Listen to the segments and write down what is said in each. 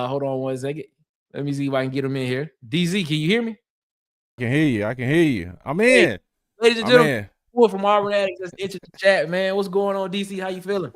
Hold on one second. Let me see if I can get him in here. DZ, can you hear me? I can hear you. I can hear you. I'm in. Hey, ladies and gentlemen, from Auburn Addicts, just entered the chat, man. What's going on, DC? How you feeling?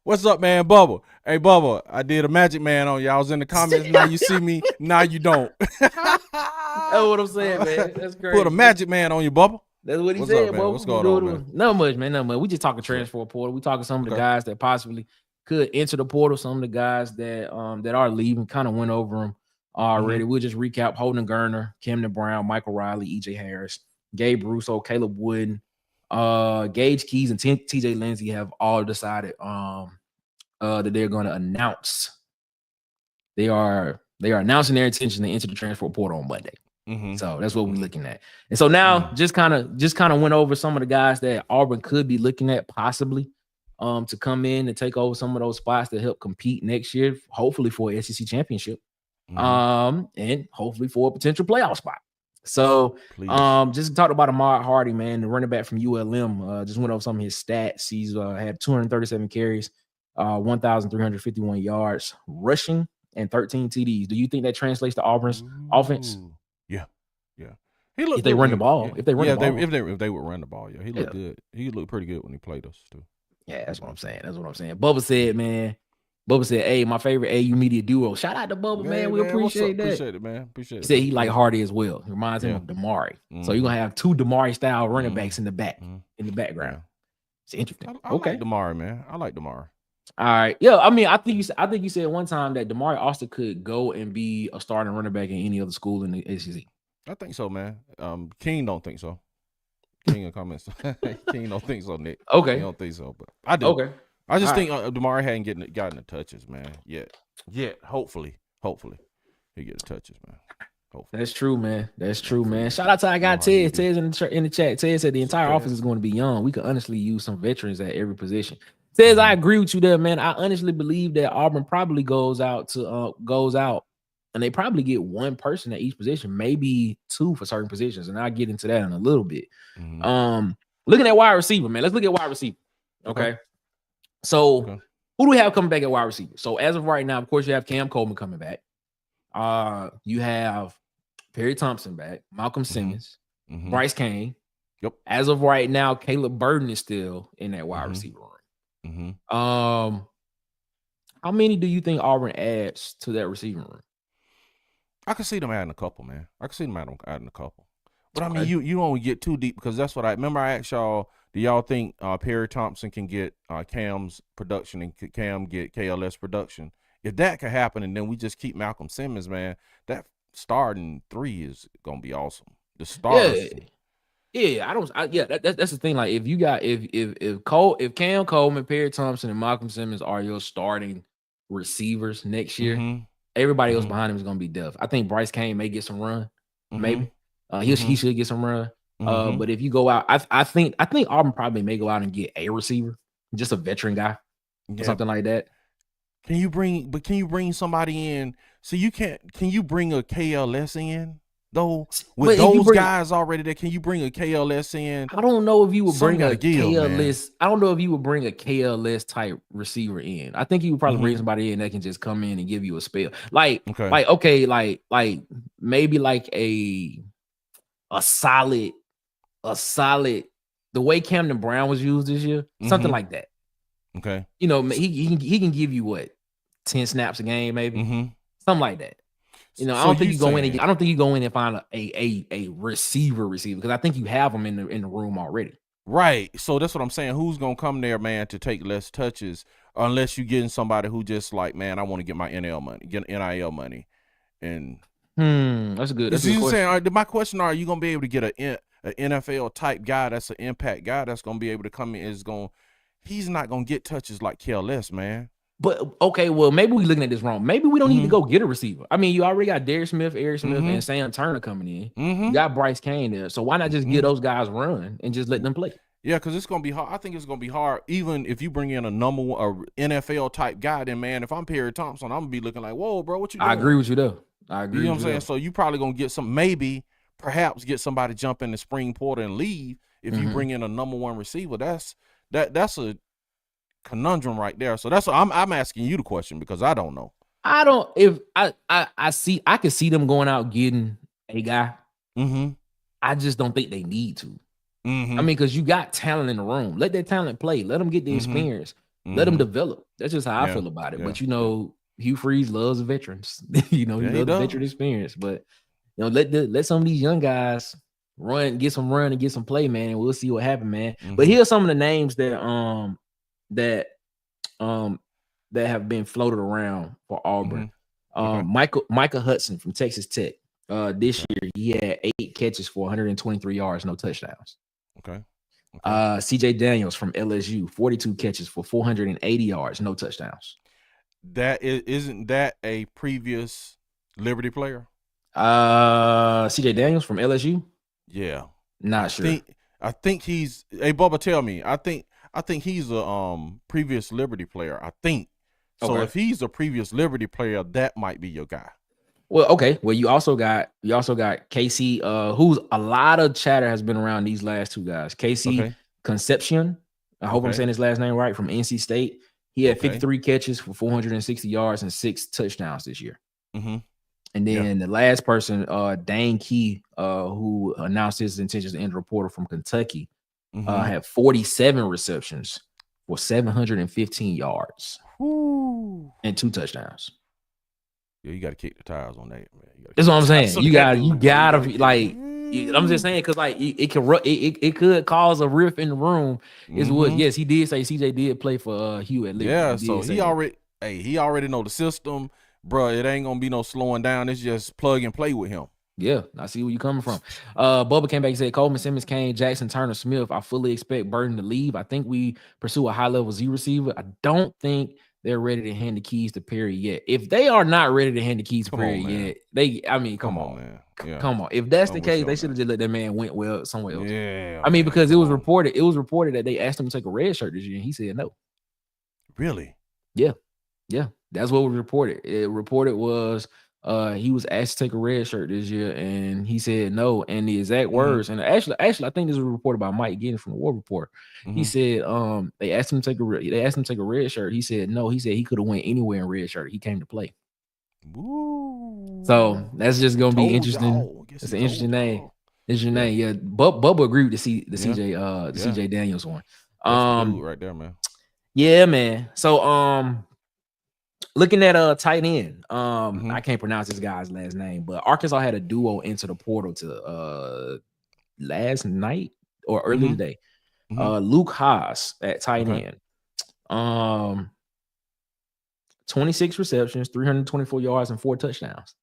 What's up, man? Bubba. Hey, Bubba, I did a Magic Man on you. I was in the comments. Now you see me. Now you don't. That's what I'm saying, man. That's crazy. Put a Magic Man on you, Bubba. That's what he said, bro. What's going on, man? Not much, man. Not much. We just talking transfer portal. We talking some of the guys that possibly could enter the portal. Some of the guys that are leaving. Kind of went over them already. We'll just recap: Holden Gerner, Camden Brown, Michael Riley, EJ Harris, Gabe Russo, Caleb Wooden, Gage Keys, and TJ Lindsay have all decided that they're going to announce. They are announcing their intention to enter the transfer portal on Monday. So that's what we're looking at. And so now just kind of went over some of the guys that Auburn could be looking at possibly to come in and take over some of those spots to help compete next year, hopefully for an SEC championship, and hopefully for a potential playoff spot. So just talked about Ahmad Hardy, man, the running back from ULM. Just went over some of his stats. He's had 237 carries, 1,351 yards rushing, and 13 TDs. Do you think that translates to Auburn's offense? Yeah. He looked if they run the ball. If they run the ball. If they would run the ball, he looked good. He looked pretty good when he played us too. Yeah, that's what I'm saying. Bubba said, man. Hey, my favorite AU media duo. Shout out to Bubba, man. We appreciate that. Appreciate it, man. Appreciate it. He said he like Hardy as well. He reminds him of Damari. So you're gonna have two Damari style running backs in the background. It's interesting. I like Damari, man. I like Damari. All right. Yeah, I mean, I think you said one time that Damari Austin could go and be a starting running back in any other school in the SEC. I think so, man. King don't think so. King in comments. King don't think so, Nick. Okay. He don't think so, but I do. Okay. I just think Damari hadn't gotten the touches, man. Yet. Hopefully he gets the touches, man. Hopefully. That's true, man. That's true, man. Shout out to our guy Ted. Ted's in the chat. Ted said the entire offense is going to be young. We could honestly use some veterans at every position. Says I agree with you there, man. I honestly believe that Auburn probably goes out and they probably get one person at each position, maybe two for certain positions, and I'll get into that in a little bit. Looking at wide receiver, man. Let's look at wide receiver. Okay. So who do we have coming back at wide receiver? So as of right now, of course, you have Cam Coleman coming back. You have Perry Thompson back, Malcolm Simmons, Bryce Kane. Yep. As of right now, Caleb Burden is still in that wide receiver room. How many do you think Auburn adds to that receiving room? I can see them adding a couple, man. I can see them adding a couple. But I mean, you don't get too deep because that's what I remember. I asked y'all, do y'all think Perry Thompson can get Cam's production and Cam get KLS production? If that could happen, and then we just keep Malcolm Simmons, man, that starting three is gonna be awesome. The stars. Yeah, that's the thing. Like if you got if Cam Coleman, Perry Thompson, and Malcolm Simmons are your starting receivers next year, everybody else behind him is gonna be deaf. I think Bryce Kane may get some run, maybe. He should get some run. But if you go out, I think Auburn probably may go out and get a receiver, just a veteran guy, or something like that. Can you bring somebody in? So can you bring a KLS in? Though with those guys already there, can you bring a KLS in? I don't know if you would bring a KLS. I don't know if you would bring a KLS type receiver in. I think you would probably bring somebody in that can just come in and give you a spell. Like maybe like a solid the way Camden Brown was used this year, something like that. Okay. You know, he can give you what 10 snaps a game, maybe something like that. You know, I don't think you go in and find a receiver because I think you have them in the room already. Right. So that's what I'm saying. Who's gonna come there, man, to take less touches unless you're getting somebody who just like, man, I want to get my NIL money. And that's a good question. My question: are you gonna be able to get an NFL type guy that's an impact guy that's gonna be able to come in? He's not gonna get touches like KLS, man. But okay, well, maybe we're looking at this wrong. Maybe we don't need to go get a receiver. I mean, you already got Derek Smith, Eric Smith, and Sam Turner coming in. You got Bryce Kane there. So why not just get those guys run and just let them play? Yeah, because it's gonna be hard. I think it's gonna be hard, even if you bring in a NFL type guy. Then, man, if I'm Perry Thompson, I'm gonna be looking like, whoa, bro, what you doing? I agree with you though. I agree. You know what I'm saying? So you probably gonna get perhaps get somebody jump in the spring portal and leave. If you bring in a number one receiver, that's a conundrum right there. So that's what I'm asking you the question because I don't know. I don't. If I could see them going out getting a guy. I just don't think they need to. I mean, because you got talent in the room. Let that talent play. Let them get the experience. Let them develop. That's just how I feel about it. But you know, Hugh Freeze loves veterans. You know, he loves the veteran experience. But you know, let some of these young guys get some run and get some play, man, and we'll see what happens, man. But here's some of the names that that have been floated around for Auburn. Micah Hudson from Texas Tech. This year he had 8 catches for 123 yards, no touchdowns. Okay. CJ Daniels from LSU, 42 catches for 480 yards, no touchdowns. Isn't that a previous Liberty player? CJ Daniels from LSU? Yeah. Not sure. I think he's Bubba, tell me. I think he's a previous Liberty player. I think. So if he's a previous Liberty player, that might be your guy. Well, okay. Well, you also got Casey, who's a lot of chatter has been around these last 2 guys. Casey Concepcion. I hope I'm saying his last name right, from NC State. He had 53 catches for 460 yards and 6 touchdowns this year. And then the last person, Dane Key, who announced his intentions to enter the portal from Kentucky, had 47 receptions for 715 yards and 2 touchdowns. Yeah, you got to kick the tires on that, man. That's what I'm saying. You gotta like. I'm just saying because like it could cause a rift in the room. Is what? Yes, he did say CJ did play for Hugh at Liberty. Yeah, so he already know the system, bro. It ain't gonna be no slowing down. It's just plug and play with him. Yeah, I see where you're coming from. Bubba came back and said Coleman, Simmons, Kane, Jackson, Turner, Smith. I fully expect Burton to leave. I think we pursue a high-level Z receiver. I don't think they're ready to hand the keys to Perry yet. If they are not ready to hand the keys to Perry yet, come on, man. Yeah. Come on. If that's the case, they should have just let that man went well somewhere else. Yeah. I mean, because it was reported that they asked him to take a red shirt this year, and he said no. Really? Yeah. That's what was reported. It reported was he was asked to take a red shirt this year, and he said no. And the exact words, and actually, I think this was reported by Mike Giddens from the War Report. He said they asked him to take a red shirt. He said no. He said he could have went anywhere in red shirt. He came to play. Ooh. So that's just gonna be interesting. It's an interesting name. Interesting name. Yeah, Bubba agreed with the CJ Daniels one. Right there, man. Yeah, man. So looking at tight end, I can't pronounce this guy's last name, but Arkansas had a duo into the portal to last night or early today. Luke Haas at tight end. 26 receptions, 324 yards, and 4 touchdowns.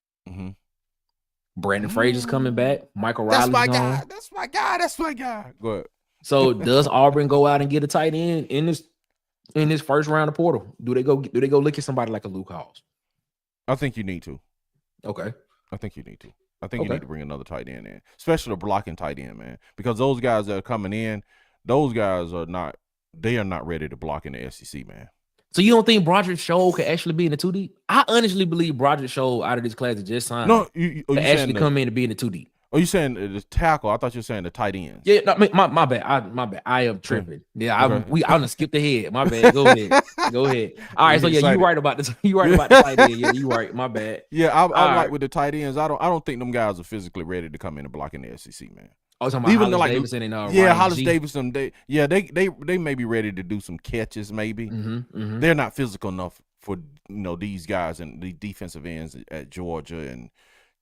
Brandon Frazier's coming back. Michael Riley's gone. That's my guy. Go ahead. So does Auburn go out and get a tight end in this first round of portal? Do they go look at somebody like a Luke Haas? I think you need to. Okay. I think you need to. I think you need to bring another tight end in, especially a blocking tight end, man. Because those guys that are coming in, those guys are not ready to block in the SEC, man. So you don't think Broderick Scholl could actually be in the 2 deep? I honestly believe Broderick Scholl out of this class that just signed you actually come in to be in the 2 deep. Oh, you saying the tackle? I thought you were saying the tight ends. Yeah, no, my bad. My bad. I am tripping. Yeah, I'm gonna skip ahead. My bad. Go ahead. All right, so yeah, you right about the tight end. Yeah, you right. My bad. Yeah, I like with the tight ends. I don't think them guys are physically ready to come in and block in the SEC, man. Oh, talking about Hollis Davidson and Hollis Davidson. They may be ready to do some catches. Maybe they're not physical enough for these guys and the defensive ends at Georgia and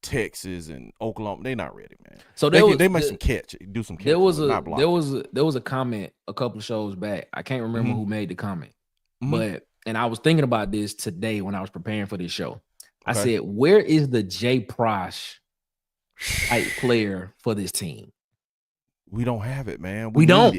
Texas and Oklahoma. They're not ready, man. So they make some catch, do some catch. There was a comment a couple of shows back. I can't remember who made the comment, but I was thinking about this today when I was preparing for this show. I said, where is the Jay Prosh type player for this team? We don't have it, man. We don't.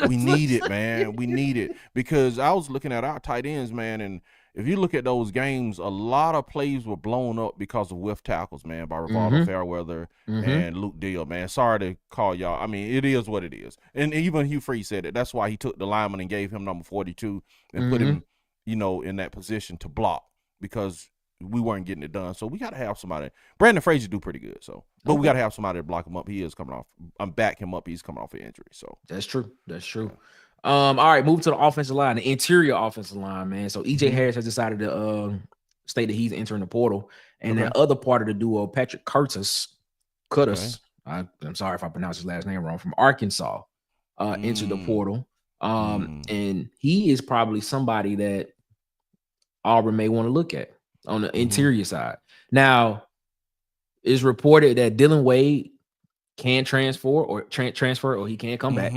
We need it, man. We need it because I was looking at our tight ends, man, and if you look at those games, a lot of plays were blown up because of whiff tackles, man, by Rivaldo Fairweather and Luke Deal, man. Sorry to call y'all. I mean, it is what it is. And even Hugh Freeze said it. That's why he took the lineman and gave him number 42 and put him, in that position to block because we weren't getting it done. So we got to have somebody. Brandon Frazier do pretty good. But we got to have somebody to block him up. He is coming off. Back him up. He's coming off an injury. So that's true. All right, move to the offensive line, the interior offensive line, man. So EJ Harris has decided to state that he's entering the portal. And the other part of the duo, Patrick Curtis, I'm sorry if I pronounced his last name wrong, from Arkansas, entered the portal. And he is probably somebody that Auburn may want to look at on the interior side. Now, it's reported that Dylan Wade can transfer or he can come back.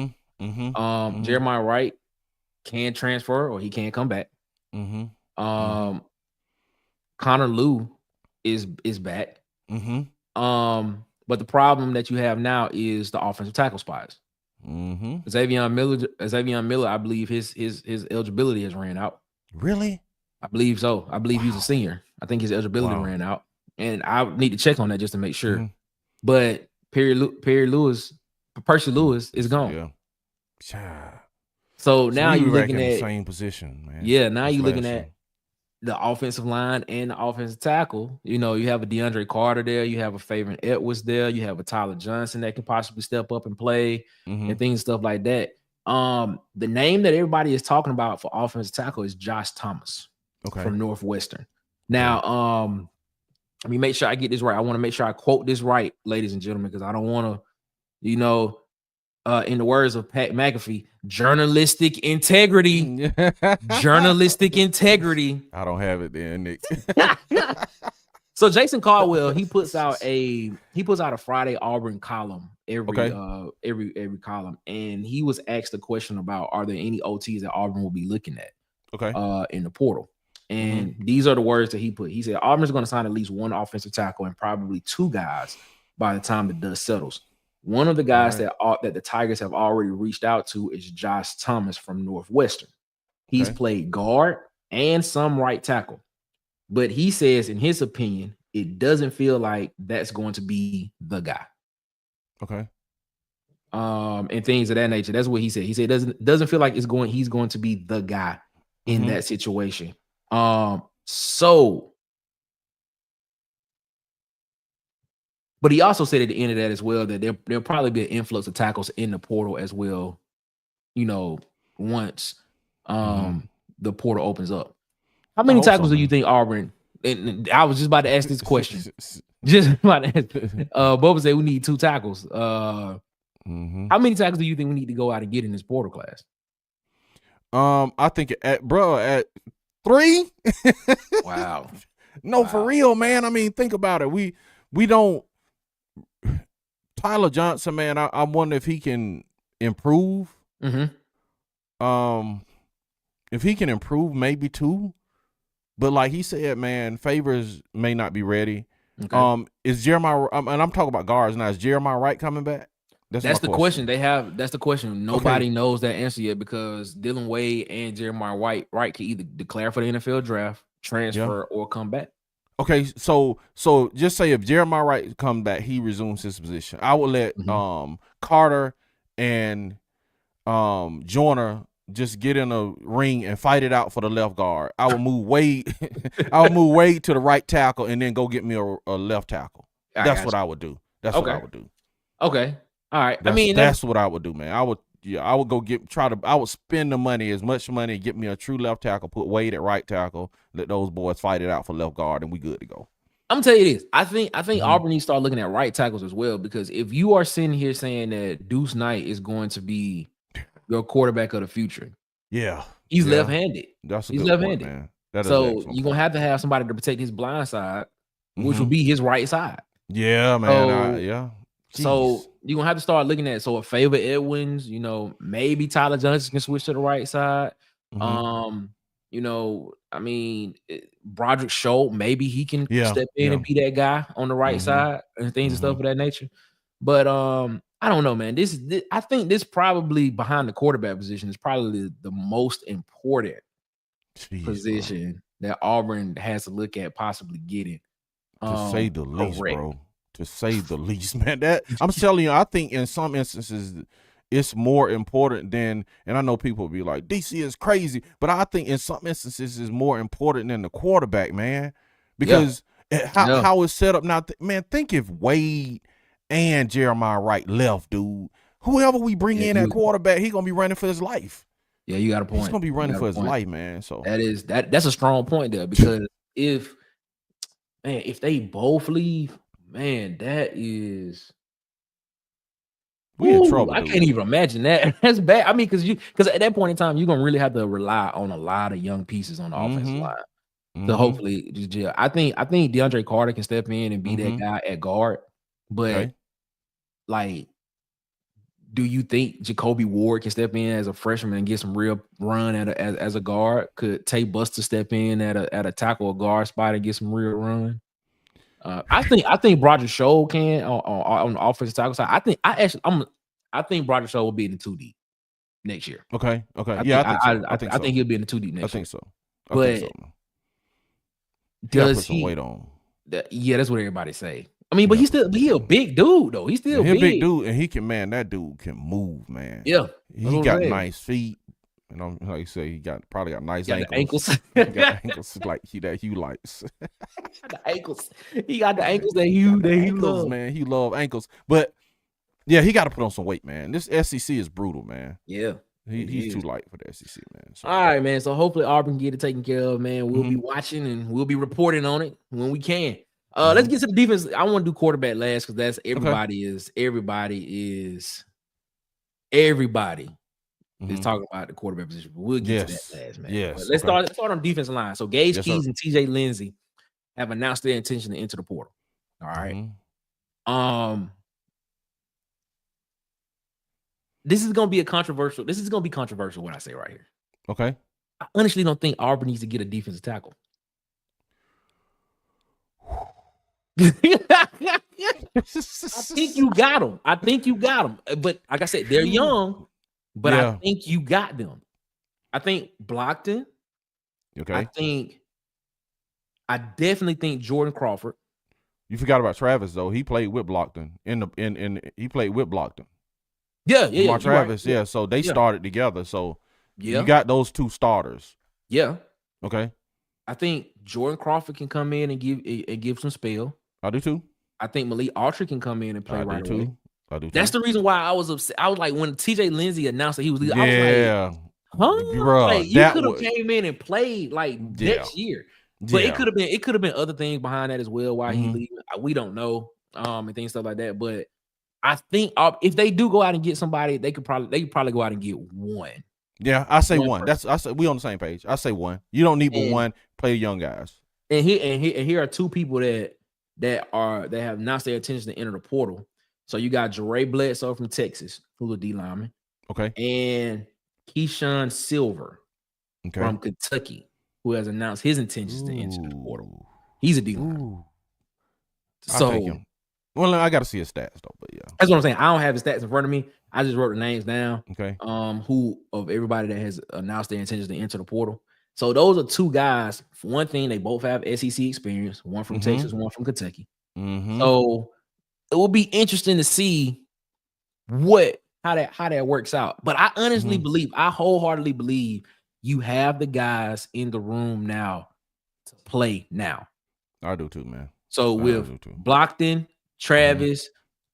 Jeremiah Wright can transfer or he can come back. Connor Lew is back. But the problem that you have now is the offensive tackle spots. Xavier Miller, I believe his eligibility has ran out. Really? I believe so. I believe he's a senior. I think his eligibility ran out, and I need to check on that just to make sure. But Percy Lewis is gone. Yeah. So now you're looking at the same position, man. Yeah, now you're looking at the offensive line and the offensive tackle. You know, you have a DeAndre Carter there, you have a Favorite Edwards there, you have a Tyler Johnson that can possibly step up and play and things, stuff like that. The name that everybody is talking about for offensive tackle is Josh Thomas from Northwestern. Now, let me make sure I get this right. I want to make sure I quote this right, ladies and gentlemen, because I don't want to, you know, in the words of Pat McAfee, journalistic integrity. Journalistic integrity. I don't have it there, Nick. So Jason Caldwell, he puts out a Friday Auburn column every column, and he was asked a question about, are there any OTs that Auburn will be looking at in the portal? And these are the words that he put. He said Auburn's going to sign at least one offensive tackle and probably two guys by the time the dust settles. One of the guys that the Tigers have already reached out to is Josh Thomas from Northwestern. He's played guard and some right tackle. But he says, in his opinion, it doesn't feel like that's going to be the guy. And things of that nature. That's what he said. He said it doesn't feel like he's going to be the guy in that situation. But he also said at the end of that as well that there'll probably be an influx of tackles in the portal as well, you know, once the portal opens up. How many tackles do you think Auburn? And I was just about to ask this question. Just about to ask. Boba said we need 2 tackles. How many tackles do you think we need to go out and get in this portal class? I think at 3. Wow. For real, man. I mean, think about it. We don't. Tyler Johnson, man. I wonder if he can improve. If he can improve, maybe 2. But like he said, man, Favors may not be ready. Is Jeremiah? And I'm talking about guards now. Is Jeremiah Wright coming back? That's the question they have. That's the question. Nobody knows that answer yet because Dylan Wade and Jeremiah Wright can either declare for the NFL draft, transfer, or come back. Okay, so just say if Jeremiah Wright comes back, he resumes his position. I would let Carter and Joyner just get in a ring and fight it out for the left guard. I would move Wade. I would move Wade to the right tackle and then go get me a left tackle. That's what I would do. That's what I would do. Okay. All right. That's what I would do, man. I would go I would spend the money, as much money, get me a true left tackle, put Wade at right tackle, let those boys fight it out for left guard, and we good to go. I'm gonna tell you this. I think Auburn needs to start looking at right tackles as well, because if you are sitting here saying that Deuce Knight is going to be your quarterback of the future, he's left-handed. He's left-handed, man. So you're gonna have to have somebody to protect his blind side, which will be his right side. Yeah, man. So you're gonna have to start looking at a Favorite Edwards, you know, maybe Tyler Johnson can switch to the right side. You know, I mean, Broderick Schultz, maybe he can step in and be that guy on the right side and things and stuff of that nature. But I don't know, man. I think this probably behind the quarterback position is probably the most important position that Auburn has to look at possibly getting. To say the least, bro. To say the least, man. That I'm telling you, I think in some instances it's more important than, and I know people will be like, DC is crazy, but I think in some instances it's more important than the quarterback, man. Because how it's set up now, man, think if Wade and Jeremiah Wright left, dude. Whoever we bring in at quarterback, he's gonna be running for his life. Yeah, you got a point. He's gonna be running for his life, man. So that's a strong point there, because if they both leave, man, that is. We in trouble. I dude. can't even imagine that. That's bad. I mean, because at that point in time, you're gonna really have to rely on a lot of young pieces on the offensive line to hopefully just gel. I think DeAndre Carter can step in and be that guy at guard, but like, do you think Jacoby Ward can step in as a freshman and get some real run as a guard? Could Tay Buster step in at a tackle or guard spot and get some real run? I think Roger Scholl can on the offensive tackle side. I think Roger Scholl will be in the 2 deep next year. Okay. I think he'll be in the 2 deep next year. I think so. But does he put some weight on? Yeah, that's what everybody say. I mean, but he a big dude though. He's still big. A big dude, and he can. Man, that dude can move, man. Yeah, he got nice feet. And I'm like you say, he probably got nice ankles. He got ankles like that Hugh likes. The ankles. He got the ankles that Hugh loves, man. He love ankles, but yeah, he got to put on some weight, man. This SEC is brutal, man. Yeah, he's too light for the SEC, man. So. All right, man. So hopefully Auburn can get it taken care of, man. We'll be watching and we'll be reporting on it when we can. Let's get to the defense. I want to do quarterback last because that's everybody is talking about the quarterback position. But we'll get to that last, man. Yes. Let's start on defensive line. So Gage Keys and TJ Lindsey have announced their intention to enter the portal. All right. This is gonna be controversial what I say right here. Okay. I honestly don't think Auburn needs to get a defensive tackle. I think you got them. But like I said, they're young, but I think you got them. I think Blockton. Okay. I definitely think Jordan Crawford. You forgot about Travis though. He played with Blockton he played with Blockton. Yeah. Travis, right. So they started together. So you got those 2 starters. Yeah. Okay. I think Jordan Crawford can come in and give some spell. I do too. I think Malik Autry can come in and play right away. I do too. That's the reason why I was upset. I was like, when TJ Lindsey announced that he was leaving, I was like, huh? Bro, like, you could have came in and played like next year. But it could have been other things behind that as well. Why he leaving, we don't know. And things stuff like that. But I think if they do go out and get somebody, they could probably go out and get one. Yeah, I say one. We on the same page. I say one. You don't need but one. Play young guys. And here are 2 people that have announced their intention to enter the portal. So you got Jeray Bledsoe from Texas, who's a D lineman. Okay. And Keyshawn Silver from Kentucky, who has announced his intentions to enter the portal. He's a D lineman. So well, I got to see his stats though, but yeah. That's what I'm saying. I don't have his stats in front of me. I just wrote the names down. Okay. Who of everybody that has announced their intentions to enter the portal. So those are 2 guys. For one thing, they both have SEC experience. One from Texas, one from Kentucky. So it will be interesting to see how that works out. But I honestly I wholeheartedly believe you have the guys in the room now to play now. I do too, man. So with Blockton, Travis,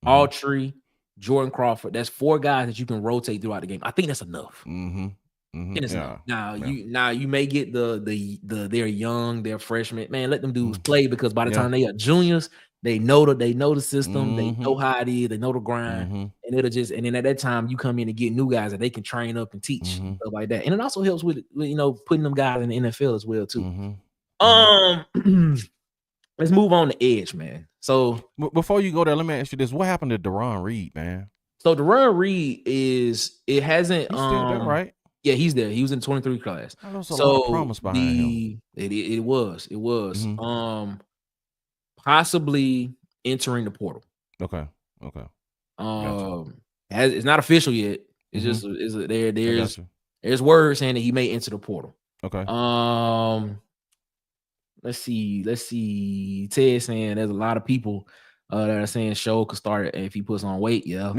Autry, Jordan Crawford, that's 4 guys that you can rotate throughout the game. I think that's enough. Now you may get they're young, they're freshmen. Man, let them dudes play because by the time they are juniors, they know the system, they know how it is, they know the grind, and and then at that time you come in and get new guys that they can train up and teach stuff like that. And it also helps with putting them guys in the NFL as well too. Let's move on to edge, man. So before you go there, let me ask you this: what happened to Deron Reed, man? So Deron Reed hasn't He's still there, right? Yeah, he's there. He was in the 23 class. There was a lot of promise behind him. It was. Possibly entering the portal. Okay. It's not official yet. It's just there's word saying that he may enter the portal. Okay. Let's see. Ted saying there's a lot of people that are saying Show could start if he puts on weight. Yeah.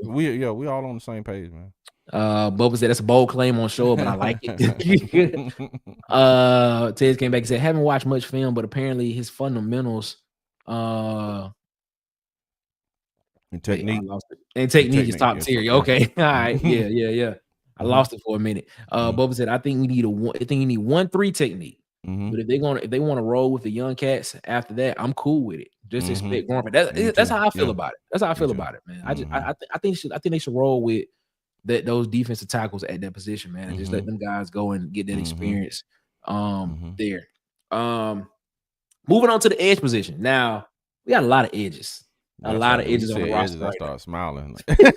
We all on the same page, man. Bubba said that's a bold claim on Show, but I like it. Ted came back and said, haven't watched much film, but apparently his fundamentals and technique is top tier. Okay. All right. Yeah. I lost it for a minute. Bubba said, I think you need 1-3 technique. But if they want to roll with the young cats after that, I'm cool with it. Just expect growing. That's how I feel about it. That's how I feel about it, man. I think they should roll with those defensive tackles at that position, man, and just let them guys go and get that experience there. Moving on to the edge position. Now, we got a lot of edges. A lot of edges on the roster. I start smiling. Got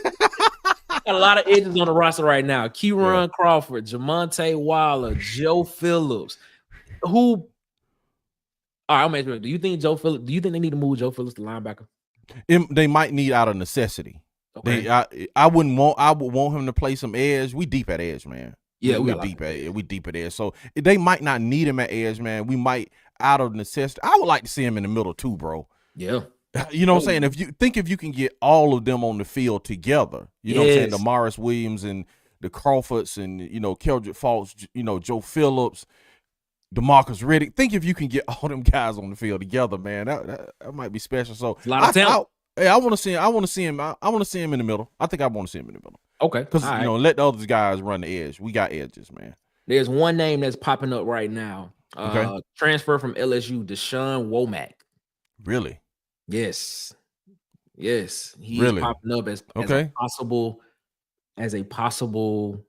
a lot of edges on the roster right now. Kieran Crawford, Jamonte Waller, Joe Phillips. All right, I'm asking you, do you think they need to move Joe Phillips to linebacker? They might need out of necessity. Okay. I would want him to play some edge. We deep at edge, man. Yeah, we deep at edge. So they might not need him at edge, man. We might out of necessity. I would like to see him in the middle too, bro. Yeah. You know what I'm saying? If you can get all of them on the field together, you know what I'm saying? The Morris Williams and the Crawfords and, Keldrick Falls, Joe Phillips, DeMarcus Riddick. Think if you can get all them guys on the field together, man, that might be special. So a lot of talent. I want to see him in the middle. I think I want to see him in the middle. Okay. Because let the other guys run the edge. We got edges, man. There's one name that's popping up right now. Transfer from LSU, Deshaun Womack. Really? Yes. He's popping up as a possible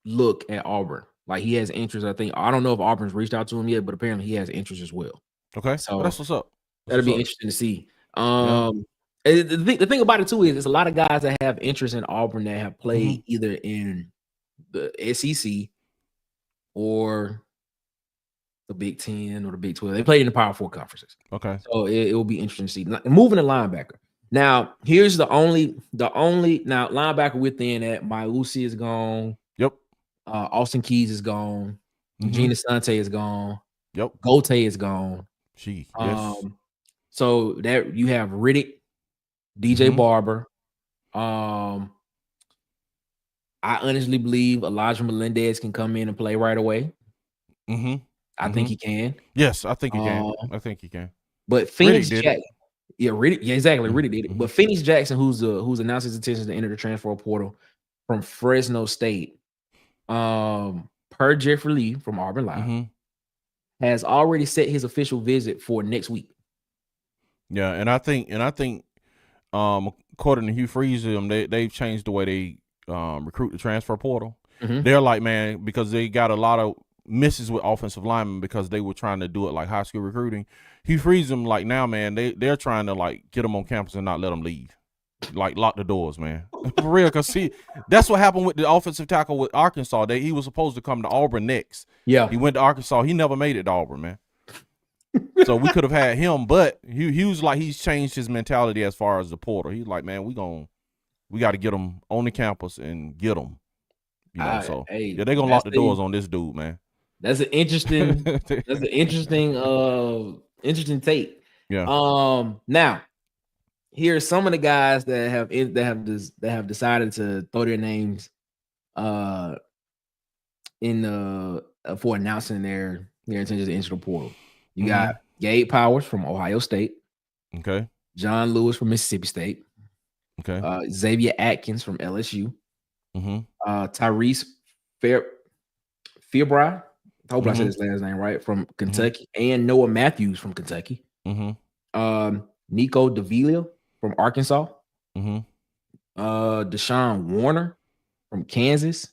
look at Auburn. Like, he has interest. I don't know if Auburn's reached out to him yet, but apparently he has interest as well. Okay, so that's what's up. That'll be interesting to see. The thing about it too is there's a lot of guys that have interest in Auburn that have played either in the SEC or the Big 10 or the Big 12. They played in the Power 4 conferences. Okay. So it will be interesting to see. Moving to linebacker. Now, here's the only linebacker within that. Lucy is gone. Yep. Austin Keys is gone. Gina Sante is gone. Yep. Gote is gone. Yes. So that you have Riddick, DJ Barber. I honestly believe Elijah Melendez can come in and play right away. I think he can. Yes, I think he can. But Phoenix Jackson, exactly. Riddick did it. But Phoenix Jackson, who's announced his intentions to enter the transfer portal from Fresno State, per Jeffrey Lee from Auburn Live, has already set his official visit for next week. Yeah, and I think according to Hugh Freeze, they've changed the way they recruit the transfer portal. They're like, man, because they got a lot of misses with offensive linemen because they were trying to do it like high school recruiting. Hugh Freeze them like now, man, they're trying to like get them on campus and not let them leave. Like lock the doors, man. For real, because that's what happened with the offensive tackle with Arkansas. He was supposed to come to Auburn next. Yeah. He went to Arkansas. He never made it to Auburn, man. So we could have had him, but he was like, he's changed his mentality as far as the portal. He's like, man, we got to get them on the campus and get them. They're gonna lock the doors on this dude, man. That's an interesting interesting take. Yeah. Now, here's some of the guys that have decided to throw their names in for announcing their intentions to enter the portal. You got Gabe Powers from Ohio State. Okay. John Lewis from Mississippi State. Okay. Xavier Atkins from LSU. Tyrese Fierbry. I hope I said his last name right, from Kentucky, and Noah Matthews from Kentucky. Nico Davila from Arkansas. Deshaun Warner from Kansas.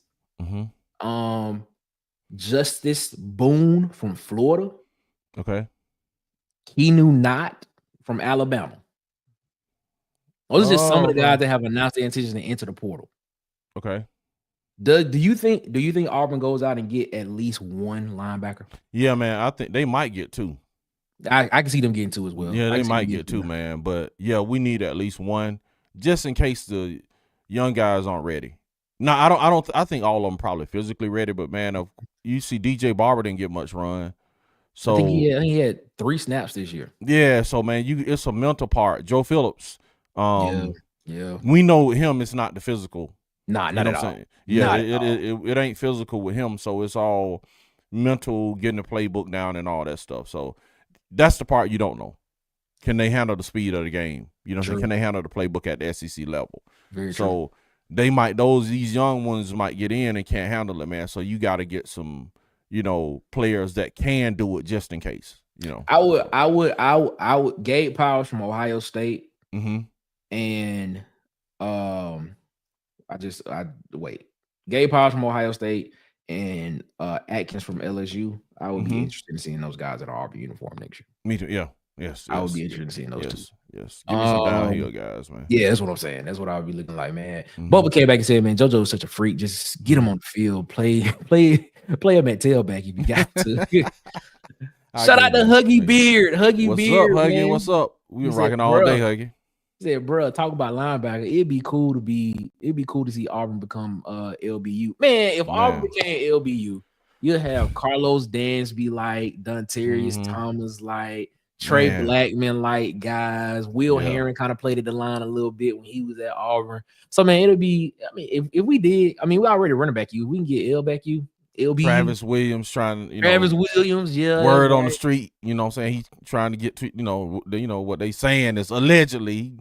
Justice Boone from Florida. Okay. Keanu Knott from Alabama. Those are just some of the guys that have announced their intentions to enter the portal. Okay. Do you think Auburn goes out and get at least one linebacker? Yeah, man. I think they might get two. I can see them getting two as well. Yeah, they might get two, man. But yeah, we need at least one just in case the young guys aren't ready. No, I think all of them probably physically ready, but man, you see DJ Barber didn't get much run. So I think he had 3 snaps this year. Yeah, so man, it's a mental part. Joe Phillips. Yeah. We know him, it's not the physical. Not at all. Yeah, it ain't physical with him, so it's all mental, getting the playbook down and all that stuff. So that's the part you don't know. Can they handle the speed of the game? You know what I'm saying? Can they handle the playbook at the SEC level? Very so true. they might these young ones might get in and can't handle it, man. So you got to get some players that can do it just in case. I would Gabe Powers from Ohio State, and Gabe Powers from Ohio State and Atkins from LSU. I would be interested in seeing those guys in an Auburn uniform next year. Me too. Yeah. Yes. I would be interested in seeing those two. Yes. Give me some downhill guys, man. Yeah, that's what I'm saying. That's what I would be looking like, man. Bubba came back and said, man, JoJo is such a freak. Just get him on the field. Play him at tailback if you got to. Shout out to Huggy Beard. Huggy Beard. What's up, Huggy? Man. What's up? We been rocking all day, Huggy. He said, bro, talk about linebacker. It'd be cool to see Auburn become LBU. Man, if Auburn became LBU, you'll have Carlos Dansby like, Dontarius Thomas like, Trey Blackman like guys. Will Herring kind of played at the line a little bit when he was at Auburn. So man, it'll be, I mean, if we did, I mean, we already running back you. We can get L back you. LB. Travis Williams trying, Williams, word on the street, what I'm saying? He's trying to get to, what they saying is allegedly,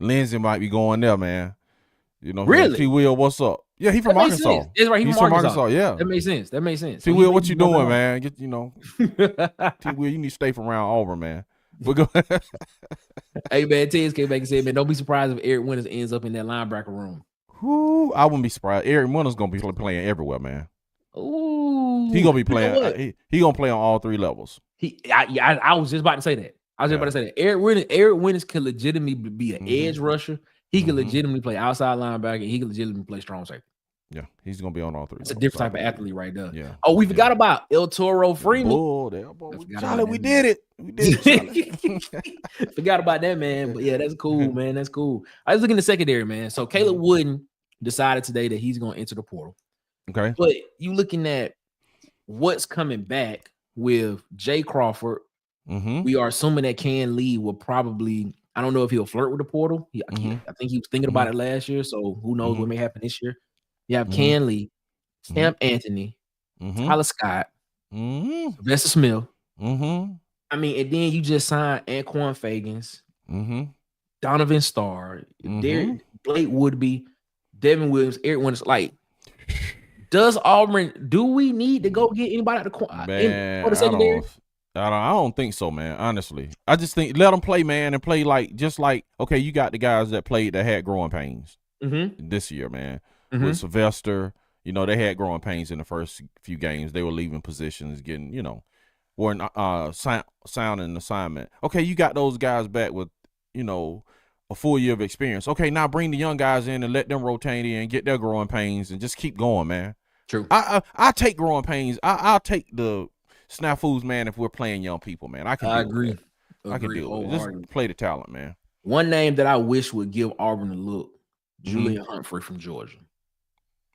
Lindsey might be going there, man. Really? T. Will, what's up? Yeah, he from Arkansas. That's right, he's from Arkansas. Yeah. That makes sense. T. Will, what you doing, man? Get, T. Will, you need to stay from around Auburn, man. But go ahead. Hey, man, Tez came back and said, man, don't be surprised if Eric Winters ends up in that linebacker room. I wouldn't be surprised. Eric Winters going to be playing everywhere, man. Ooh, he gonna be playing. He gonna play on all three levels. I was just about to say that. Eric Winters can legitimately be an edge rusher. He can legitimately play outside linebacker. He can legitimately play strong safety. Yeah, he's gonna be on all three. It's a different type of athlete right there. Yeah. Oh, we forgot about El Toro Freeman. Charlie, we did it. We did it. Forgot about that, man. But yeah, that's cool, man. That's cool. I was looking at the secondary, man. So Caleb Wooden decided today that he's gonna enter the portal. Okay. But you looking at what's coming back with Jay Crawford. We are assuming that Ken Lee will probably, I don't know if he'll flirt with the portal. I think he was thinking about it last year. So who knows what may happen this year. You have Ken Lee, Sam Anthony, Tyler Scott, Sylvester Smith. I mean, and then you just signed Anquan Fagans, Donovan Starr, Blake Woodby, Devin Williams, Eric Winters. Like, do we need to go get anybody at the corner? Man, I don't think so, man. Honestly, I just think let them play, man, and play just like okay, you got the guys that had growing pains this year, man. With Sylvester, they had growing pains in the first few games. They were leaving positions, getting weren't sound in assignment. Okay, you got those guys back with a full year of experience. Okay, now bring the young guys in and let them rotate in, get their growing pains, and just keep going, man. True. I take growing pains. I'll take the snafus, man. If we're playing young people, man, I agree. I can deal with it. Just play the talent, man. One name that I wish would give Auburn a look: Julian Humphrey from Georgia.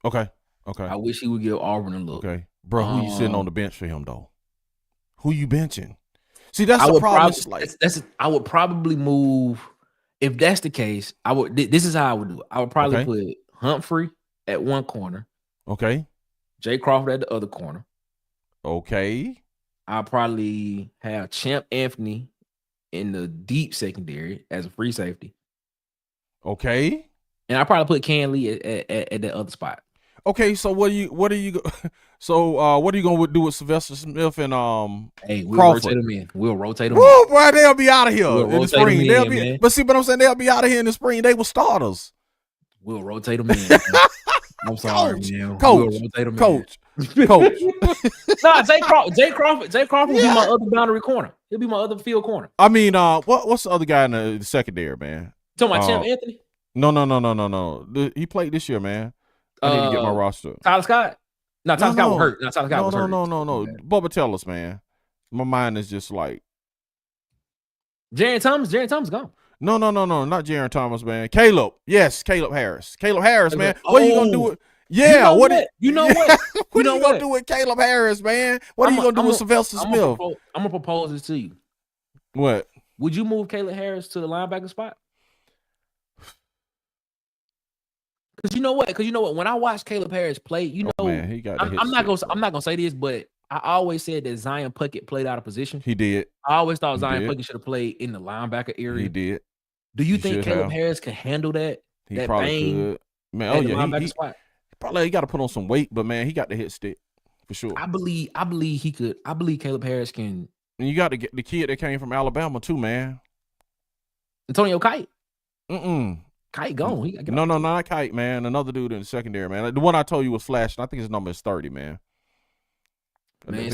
Okay. I wish he would give Auburn a look. Okay, bro. Who you sitting on the bench for him though? Who you benching? See, that's the problem. I would probably move. If that's the case, I would. This is how I would do it. I would probably put Humphrey at one corner. Okay. Jay Crawford at the other corner. Okay. I'll probably have Champ Anthony in the deep secondary as a free safety. Okay. And I probably put Ken Lee at that other spot. Okay, so what are you what are you gonna do with Sylvester Smith and Hey, we'll Crawford? rotate them in. We'll rotate them. Whoa, boy, they'll be out of here We'll in the spring. Man. But see, but I'm saying they'll be out of here in the spring. They were starters. We'll rotate them in. I'm sorry, man. Coach. We'll rotate them Coach. Nah, Jay Crawford will be my other boundary corner. He'll be my other field corner. I mean, what's the other guy in the secondary, man? Talking about Champ Anthony? No. He played this year, man. I need to get my roster. Tyler Scott? No, Tyler Scott was hurt. No, Tyler Scott was hurt. No. Bubba, tell us, man. My mind is just like Jaren Thomas gone. No, not Jaren Thomas, man. Caleb. Yes, Caleb Harris. Caleb Harris, man. What are you gonna do with Yeah, what are you gonna do with Caleb Harris, man? What are you gonna do with Sylvester Smith? I'm gonna propose this to you. What? Would you move Caleb Harris to the linebacker spot? Because you know what? When I watch Caleb Harris play, man, he got I'm not gonna say this, but I always said that Zion Puckett played out of position. He did. I always thought Zion Puckett should have played in the linebacker area. He did. Do you think Caleb Harris can handle that? He probably could. Man, he got to put on some weight, but man, he got the hit stick. for sure. I believe he could. I believe Caleb Harris can. And you got to get the kid that came from Alabama too, man. Antonio Kite. Mm-mm. Kite gone. No, not Kite, man. Another dude in the secondary, man. The one I told you was flashing. I think his number is 30, man. Man,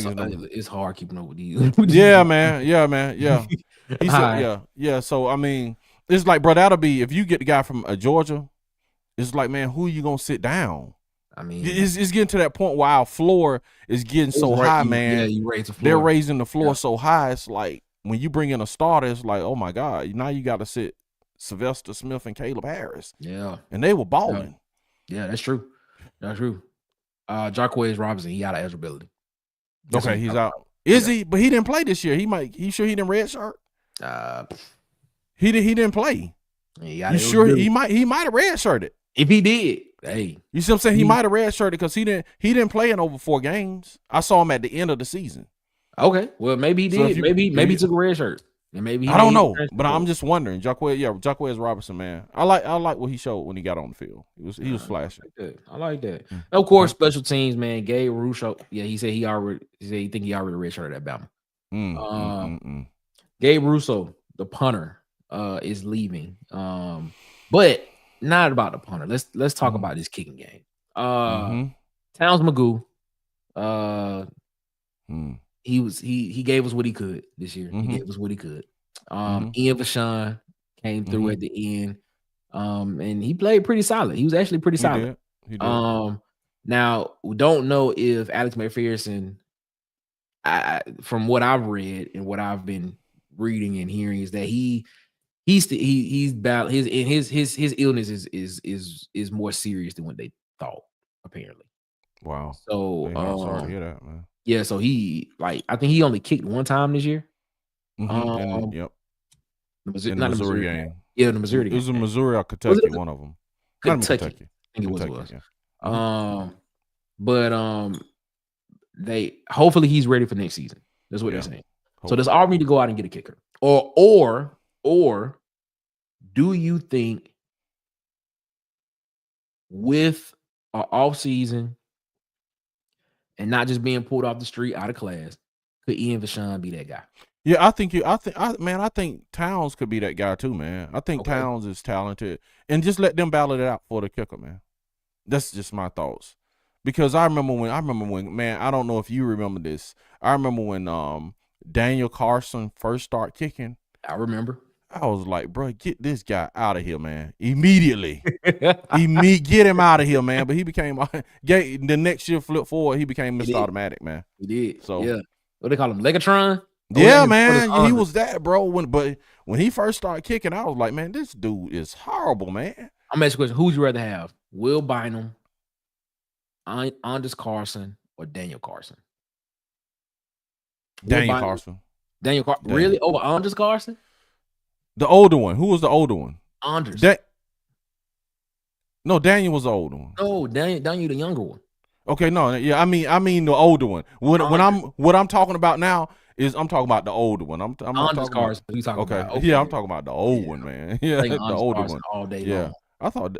it's hard keeping up with these. Yeah, man. Yeah, man. Yeah. He said, yeah. So I mean, it's like, bro, that'll be if you get the guy from Georgia. It's like, man, who are you gonna sit down? I mean, it's getting to that point where our floor is getting so high, man. Yeah, you raise the floor. They're raising the floor so high. It's like when you bring in a starter, it's like, oh my God, now you got to sit Sylvester Smith and Caleb Harris. Yeah, and they were balling. Yeah, that's true. That's true. Jarquez Robinson, he out of eligibility. Okay, he's out. Is he? But he didn't play this year. He sure he didn't red shirt? He didn't play. You sure he might have red shirted? If he did, hey, you see what I'm saying? He might have red shirted because he didn't play in over 4 games. I saw him at the end of the season. Okay, well maybe he did. Maybe he took a red shirt. And maybe I don't know, but I'm just wondering. Jarquez Robinson, man. I like what he showed when he got on the field. He was flashing. I like that. Of course, special teams, man. Gabe Russo. Yeah, he said he already redshirted at Bama. Gabe Russo, the punter, is leaving. But not about the punter. Let's talk about this kicking game. Towns Magoo. He gave us what he could this year. He gave us what he could. Ian Vachon came through at the end. And he played pretty solid. He was actually pretty solid. He did. Now we don't know if Alex McPherson, from what I've read and what I've been reading and hearing, is that he's about his illness is more serious than what they thought, apparently. Wow. So sorry to hear that, man. Yeah, so I think he only kicked one time this year. Yep. The Missouri game. Yeah, the Missouri game. It was in Missouri or Kentucky, one of them. Kentucky. I think it was. Yeah. But they hopefully he's ready for next season. That's what they're saying. Hopefully. So does Auburn need to go out and get a kicker? Or do you think with an off season and not just being pulled off the street out of class, could Ian Vachon be that guy? Yeah, I think Towns could be that guy too, man. I think Towns is talented, and just let them battle it out for the kicker, man. That's just my thoughts. Because I remember when, man, I don't know if you remember this. I remember when Daniel Carson first started kicking. I remember. I was like, bro, get this guy out of here, man. Immediately. Get him out of here, man. But he became the next year flip forward, he became Mr. Automatic, man. He did. So yeah. What they call him? Legatron? Yeah, man. He was that, bro. But when he first started kicking, I was like, man, this dude is horrible, man. I'm asking a question. Who would you rather have? Will Bynum, Anders Carson, or Daniel Carson? Daniel Carson. Really? Over Anders Carson? The older one. Who was the older one? Anders. No, Daniel was the older one. No, Daniel the younger one. Okay, no, yeah, I mean the older one. What I'm talking about now is I'm talking about the older one. I'm Anders Carson. About, okay. Yeah, I'm talking about the old one, man. Yeah, the older one all day long. I thought.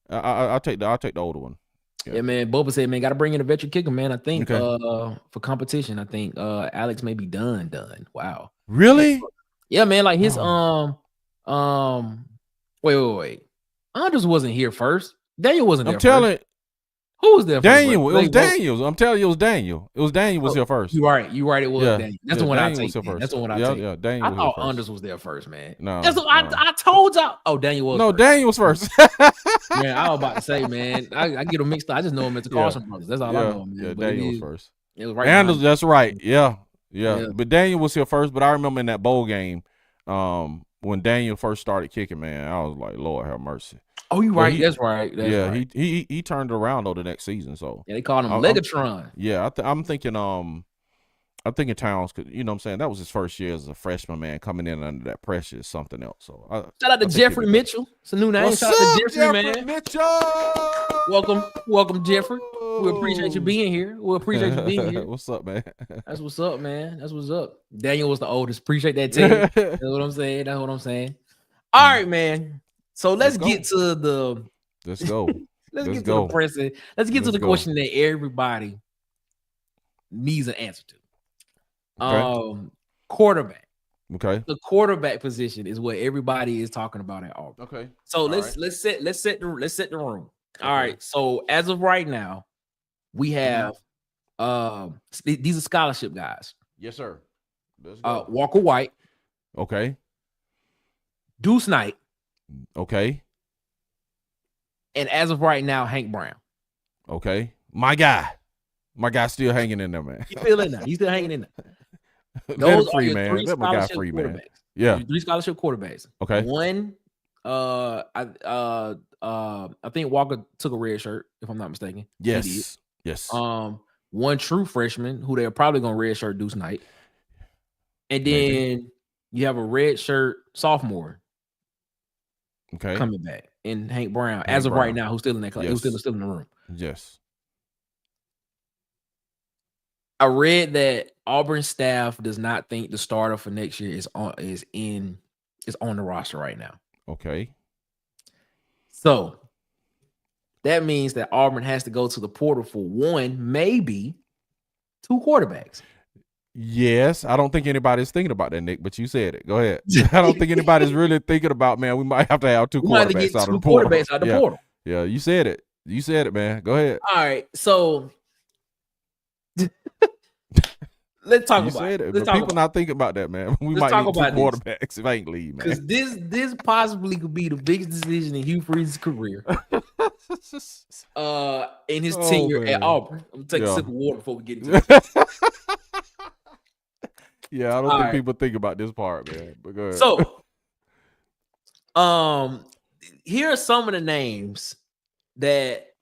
I'll take the older one. Yeah, man. Boba said, man, got to bring in a veteran kicker, man. I think for competition, I think Alex may be done. Wow. Really? Yeah, man. Like his wait. Anders wasn't here first. Daniel wasn't there. I'm telling first. Who was there? Daniel. First? It was Daniel. I'm telling you, it was Daniel. It was Daniel was here first. You right. It was Daniel. That's the one I take. That's the one I take. Yeah, Daniel. I thought Anders was there first, man. No, that's what I told y'all. Oh, Daniel was. No, first. Daniel was first. Man, I was about to say, man, I get them mixed up. I just know him as the Carson brothers. That's all I know him. Yeah, Daniel was first. It was right. Anders, that's right. Yeah. But Daniel was here first. But I remember in that bowl game, when Daniel first started kicking, man, I was like, Lord have mercy. Oh, you right. That's right. Right. He turned it around though the next season. So they called him Legatron. I'm thinking Towns could, you know what I'm saying? That was his first year as a freshman, man. Coming in under that pressure is something else. So shout out to Jeffrey Mitchell. It's a new name. Shout out to Jeffrey, man. Mitchell. Welcome, Jeffrey. We appreciate you being here. What's up, man? That's what's up, man. That's what's up. Daniel was the oldest. Appreciate that, Ted. That's what I'm saying. All right, man. So let's get to the. Let's go. let's get to the pressing. Let's get to the question that everybody needs an answer to. Okay. Quarterback. Okay. The quarterback position is what everybody is talking about at Auburn. Okay. So let's set the room. All right. So as of right now, we have these are scholarship guys. Yes, sir. Let's go. Walker White. Okay. Deuce Knight. Okay. And as of right now, Hank Brown. Okay. My guy's still hanging in there, man. He's still in there. He's still hanging in there. Those are your three scholarship quarterbacks. Man. Yeah. 3 scholarship quarterbacks. Okay. One, I think Walker took a red shirt, if I'm not mistaken. Yes. Yes. One true freshman who they're probably gonna red shirt Deuce Knight. And then you have a red shirt sophomore. Okay. Coming back. And Hank Brown, as of right now, who's still in that class, who's still in the room. Yes. I read that Auburn staff does not think the starter for next year is on the roster right now. Okay. So that means that Auburn has to go to the portal for one, maybe 2 quarterbacks. Yes, I don't think anybody's thinking about that, Nick, but you said it. Go ahead. I don't think anybody's really thinking about, man, we might have to have 2 quarterbacks out of the portal. Yeah, you said it. You said it, man. Go ahead. All right, so let's talk about it. People not thinking about that, man. We might need 2 quarterbacks if I ain't leave, man. Because this possibly could be the biggest decision in Hugh Freeze's career. In his tenure at Auburn. I'm gonna take a sip of water before we get into it. Yeah, I don't think people think about this part, man. But go ahead. So, here are some of the names that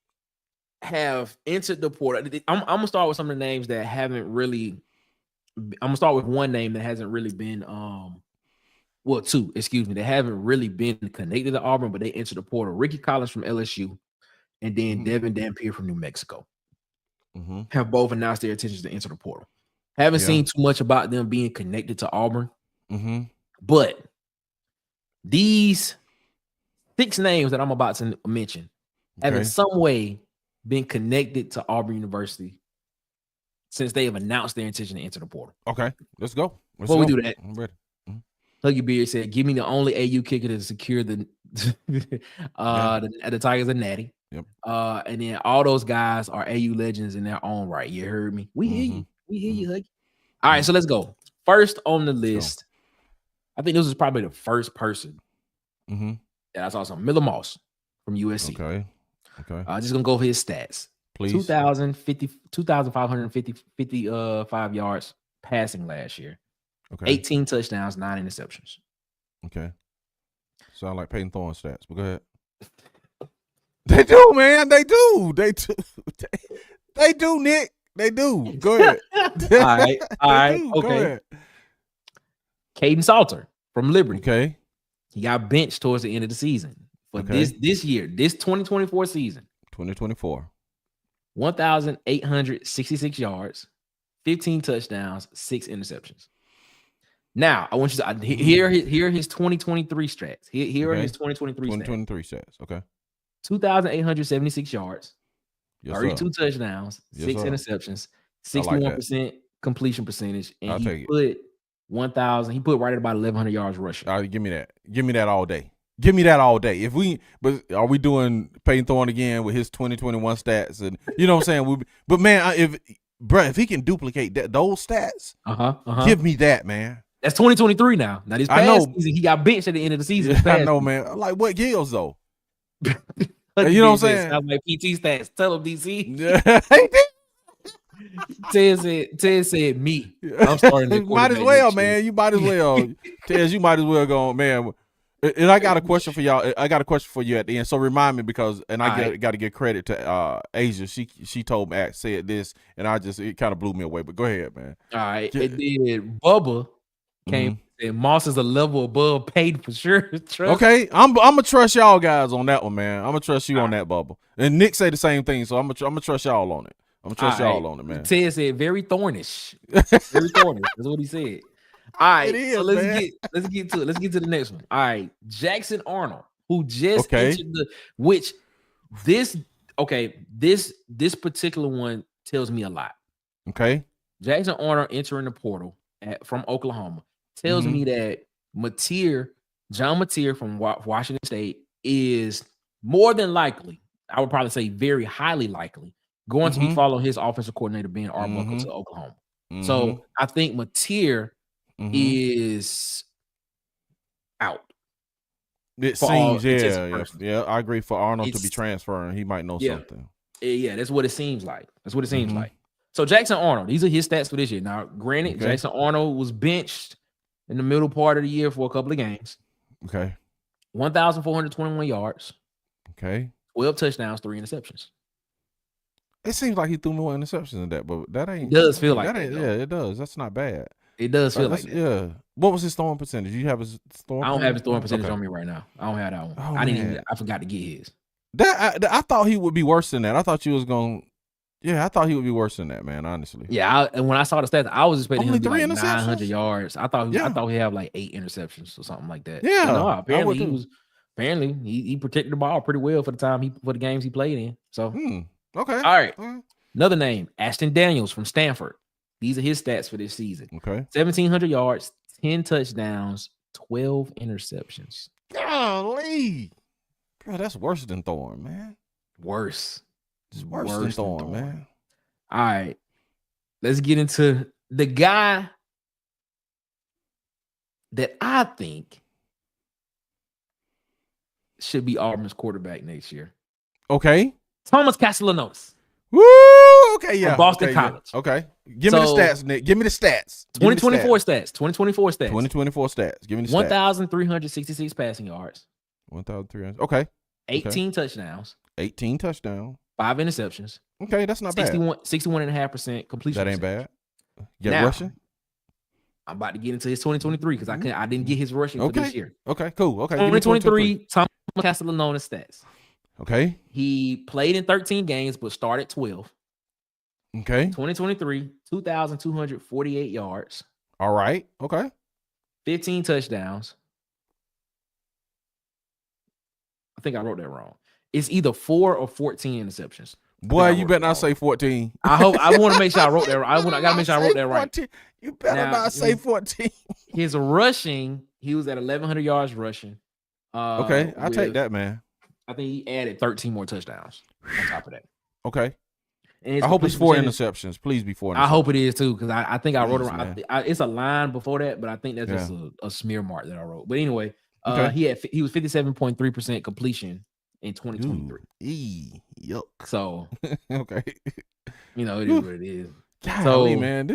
have entered the portal. I'm gonna start with some of the names that haven't really. I'm gonna start with one name that hasn't really been. 2, excuse me, that haven't really been connected to Auburn, but they entered the portal. Ricky Collins from LSU, and then Devin Dampier from New Mexico. Have both announced their intentions to enter the portal. Haven't seen too much about them being connected to Auburn. But these 6 names that I'm about to mention have in some way been connected to Auburn University since they have announced their intention to enter the portal. Okay, let's go. Before we do that, I'm ready. Huggy Beard said, "Give me the only AU kicker to secure the Tigers and Natty." Yep. And then all those guys are AU legends in their own right. You heard me. We hear you. We hear you, Huggy. All right, so let's go. First on the list, I think this is probably the first person that I saw. Miller Moss from USC. Okay. Just gonna go over his stats. Please. 2,555 yards passing last year. Okay. 18 touchdowns, 9 interceptions. Okay. Sound like Peyton Thorne stats, but go ahead. They do, man. They do. They do, Nick. They do. Go ahead. All right. Okay. Go ahead. Caden Salter from Liberty. Okay. He got benched towards the end of the season for this year, this 2024 season. 2024. 1,866 yards, 15 touchdowns, 6 interceptions. Now, I want you to hear his 2023 stats. Here are his 2023 stats. Okay. 2,876 yards, 32 sir. touchdowns, Yes, 6 sir. interceptions, 61% completion percentage, and he put right at about 1,100 yards rushing. All right, give me that. Give me that all day. Give me that all day. But are we doing Peyton Thorne again with his 2021 stats? And you know what I'm saying? But man, if he can duplicate those stats, give me that, man. That's 2023 now. Now this past season, he got benched at the end of the season. Yeah, I know, man. Like what Gills though? You know what I'm saying? Sounds like PT stats. Tell him DC. Yeah. Ted said me. I'm starting. Might as well, man. You might as well. Ted, you might as well go, man. And I got a question for y'all. I got a question for you at the end. So remind me because, and I got to give credit to Asia. She told me, said this, and it kind of blew me away. But go ahead, man. All right. And then Bubba came and Moss is a level above paid for sure. Okay, I'm gonna trust y'all guys on that one, man. I'm gonna trust you on that, Bubba. And Nick said the same thing, so I'm gonna trust y'all on it. I'm gonna trust y'all on it, man. Ted said very thornish. Very thornish. That's what he said. All right, so let's get to it. Let's get to the next one. All right, Jackson Arnold, who just entered this okay, this particular one tells me a lot. Okay. Jackson Arnold entering the portal from Oklahoma tells me that John Mateer from Washington State is more than likely, I would probably say very highly likely, going to be following his offensive coordinator, Ben Arbuckle, to Oklahoma. So I think Mateer is out. It seems, yeah. I agree for Arnold to be transferring. He might know something. Yeah, that's what it seems like. That's what it seems like. So Jackson Arnold, these are his stats for this year. Now, granted, Jackson Arnold was benched in the middle part of the year for a couple of games. Okay. 1,421 yards. Okay. 12 touchdowns, 3 interceptions. It seems like he threw more interceptions than that, but that ain't. It does feel like that. Yeah, it does. That's not bad. It does feel like that. Yeah. What was his throwing percentage? You have his throwing? I don't have his throwing percentage on me right now. I don't have that one. Oh, I forgot to get his. I thought he would be worse than that. I thought you was going. Yeah, I thought he would be worse than that, man. Honestly. Yeah, and when I saw the stats, I was expecting only him to be 3 like 900 yards. I thought he'd have like 8 interceptions or something like that. Yeah. No, apparently he protected the ball pretty well for the games he played in. So okay. All right. Another name, Ashton Daniels from Stanford. These are his stats for this season. Okay. 1,700 yards, 10 touchdowns, 12 interceptions. Golly. Bro, that's worse than Thorne, man. Worse. It's worse than Thorne, man. All right. Let's get into the guy that I think should be Auburn's quarterback next year. Okay. Thomas Castellanos. Woo! Okay, yeah. From Boston College. Yeah. Okay. Give me the stats, Nick. Give me the stats. 2024 stats. 2024 stats. 2024 stats. Give me the stats. 1,366 passing yards. 1,300. Okay. 18 touchdowns. 18 touchdowns. 5 interceptions. Okay, that's not bad. 61.5% completion. That ain't bad. Get rushing. I'm about to get into his 2023 because I didn't get his rushing for this year. Okay, cool. Okay. 2023 Thomas Castellanos stats. Okay. He played in 13 games but started 12. Okay. 2023, 2,248 yards. All right. Okay. 15 touchdowns. I think I wrote that wrong. It's either 4 or 14 interceptions. Boy, you better not say 14. I want to make sure I wrote that. I got to make sure I wrote that right. 14. You better not say 14. His rushing, he was at 1,100 yards rushing. Okay, I'll take that, man. I think he added 13 more touchdowns on top of that. Okay. And I hope it's 4 interceptions. Please be 4 interceptions. I hope it is too, because I think I wrote it wrong. It's a line before that, but I think that's just a smear mark that I wrote. But anyway, he was 57.3% completion in 2023. Yuck. So okay. You know, it is what it is. Golly, man,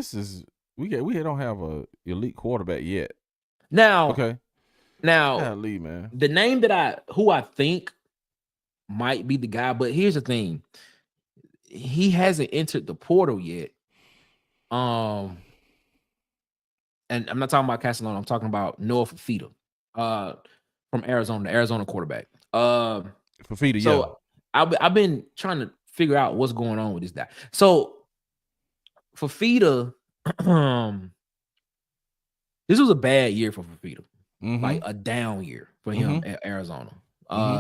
we don't have a elite quarterback yet. Now, golly, man. The name who I think might be the guy, but here's the thing. He hasn't entered the portal yet. And I'm not talking about Castellano. I'm talking about Noah Fafita, from Arizona, the Arizona quarterback. Fafita, so I've been trying to figure out what's going on with this guy. So Fafita, this was a bad year for Fafita, like a down year for him at Arizona.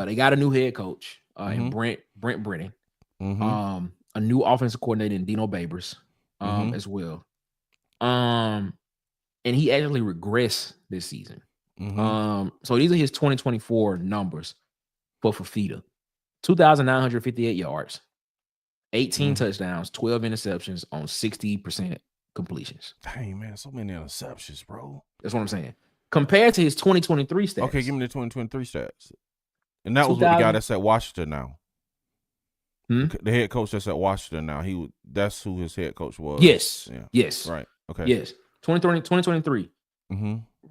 They got a new head coach, in Brent Brennan. A new offensive coordinator in Dino Babers, as well. And he actually regressed this season. So these are his 2024 numbers for Fafita. 2,958 yards, 18 touchdowns, 12 interceptions on 60% completions. Dang, man, so many interceptions, bro. That's what I'm saying. Compared to his 2023 stats. Okay, give me the 2023 stats. And that was with the guy that's at Washington now. The head coach that's at Washington now. That's who his head coach was. Yes. Yeah. Yes. Right. Okay. Yes. 2023.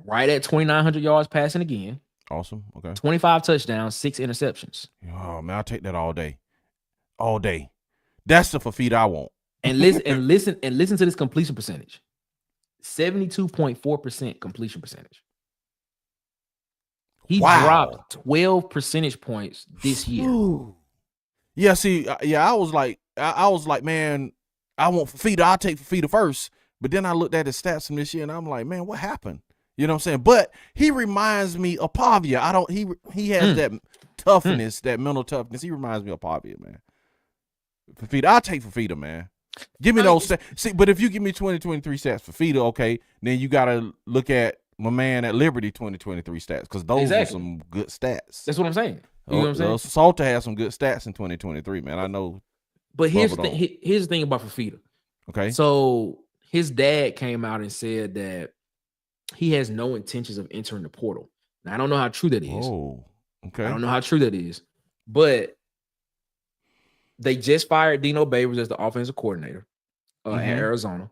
Right at 2,900 yards passing again. Awesome. Okay. 25 touchdowns, 6 interceptions. Oh man, I'll take that all day. All day. That's the Fafita I want. And listen to this completion percentage. 72.4% completion percentage. He dropped 12 percentage points this year. Ooh. Yeah, see, I was like, man, I want Fafita. I'll take Fafita first. But then I looked at his stats from this year, and I'm like, man, what happened? You know what I'm saying? But he reminds me of Pavia. He has that toughness, that mental toughness. He reminds me of Pavia, man. Fafita. I'll take Fafita, man. Give me those stats. See, but if you give me 2023 stats for Fafita, okay, then you gotta look at my man at Liberty 2023 stats, because those are some good stats. That's what I'm saying. You know what I'm saying? Salter has some good stats in 2023, man. I know. But here's the thing about Fafita. Okay. So his dad came out and said that he has no intentions of entering the portal. Now, I don't know how true that is. Oh, okay. I don't know how true that is. But they just fired Dino Babers as the offensive coordinator at Arizona.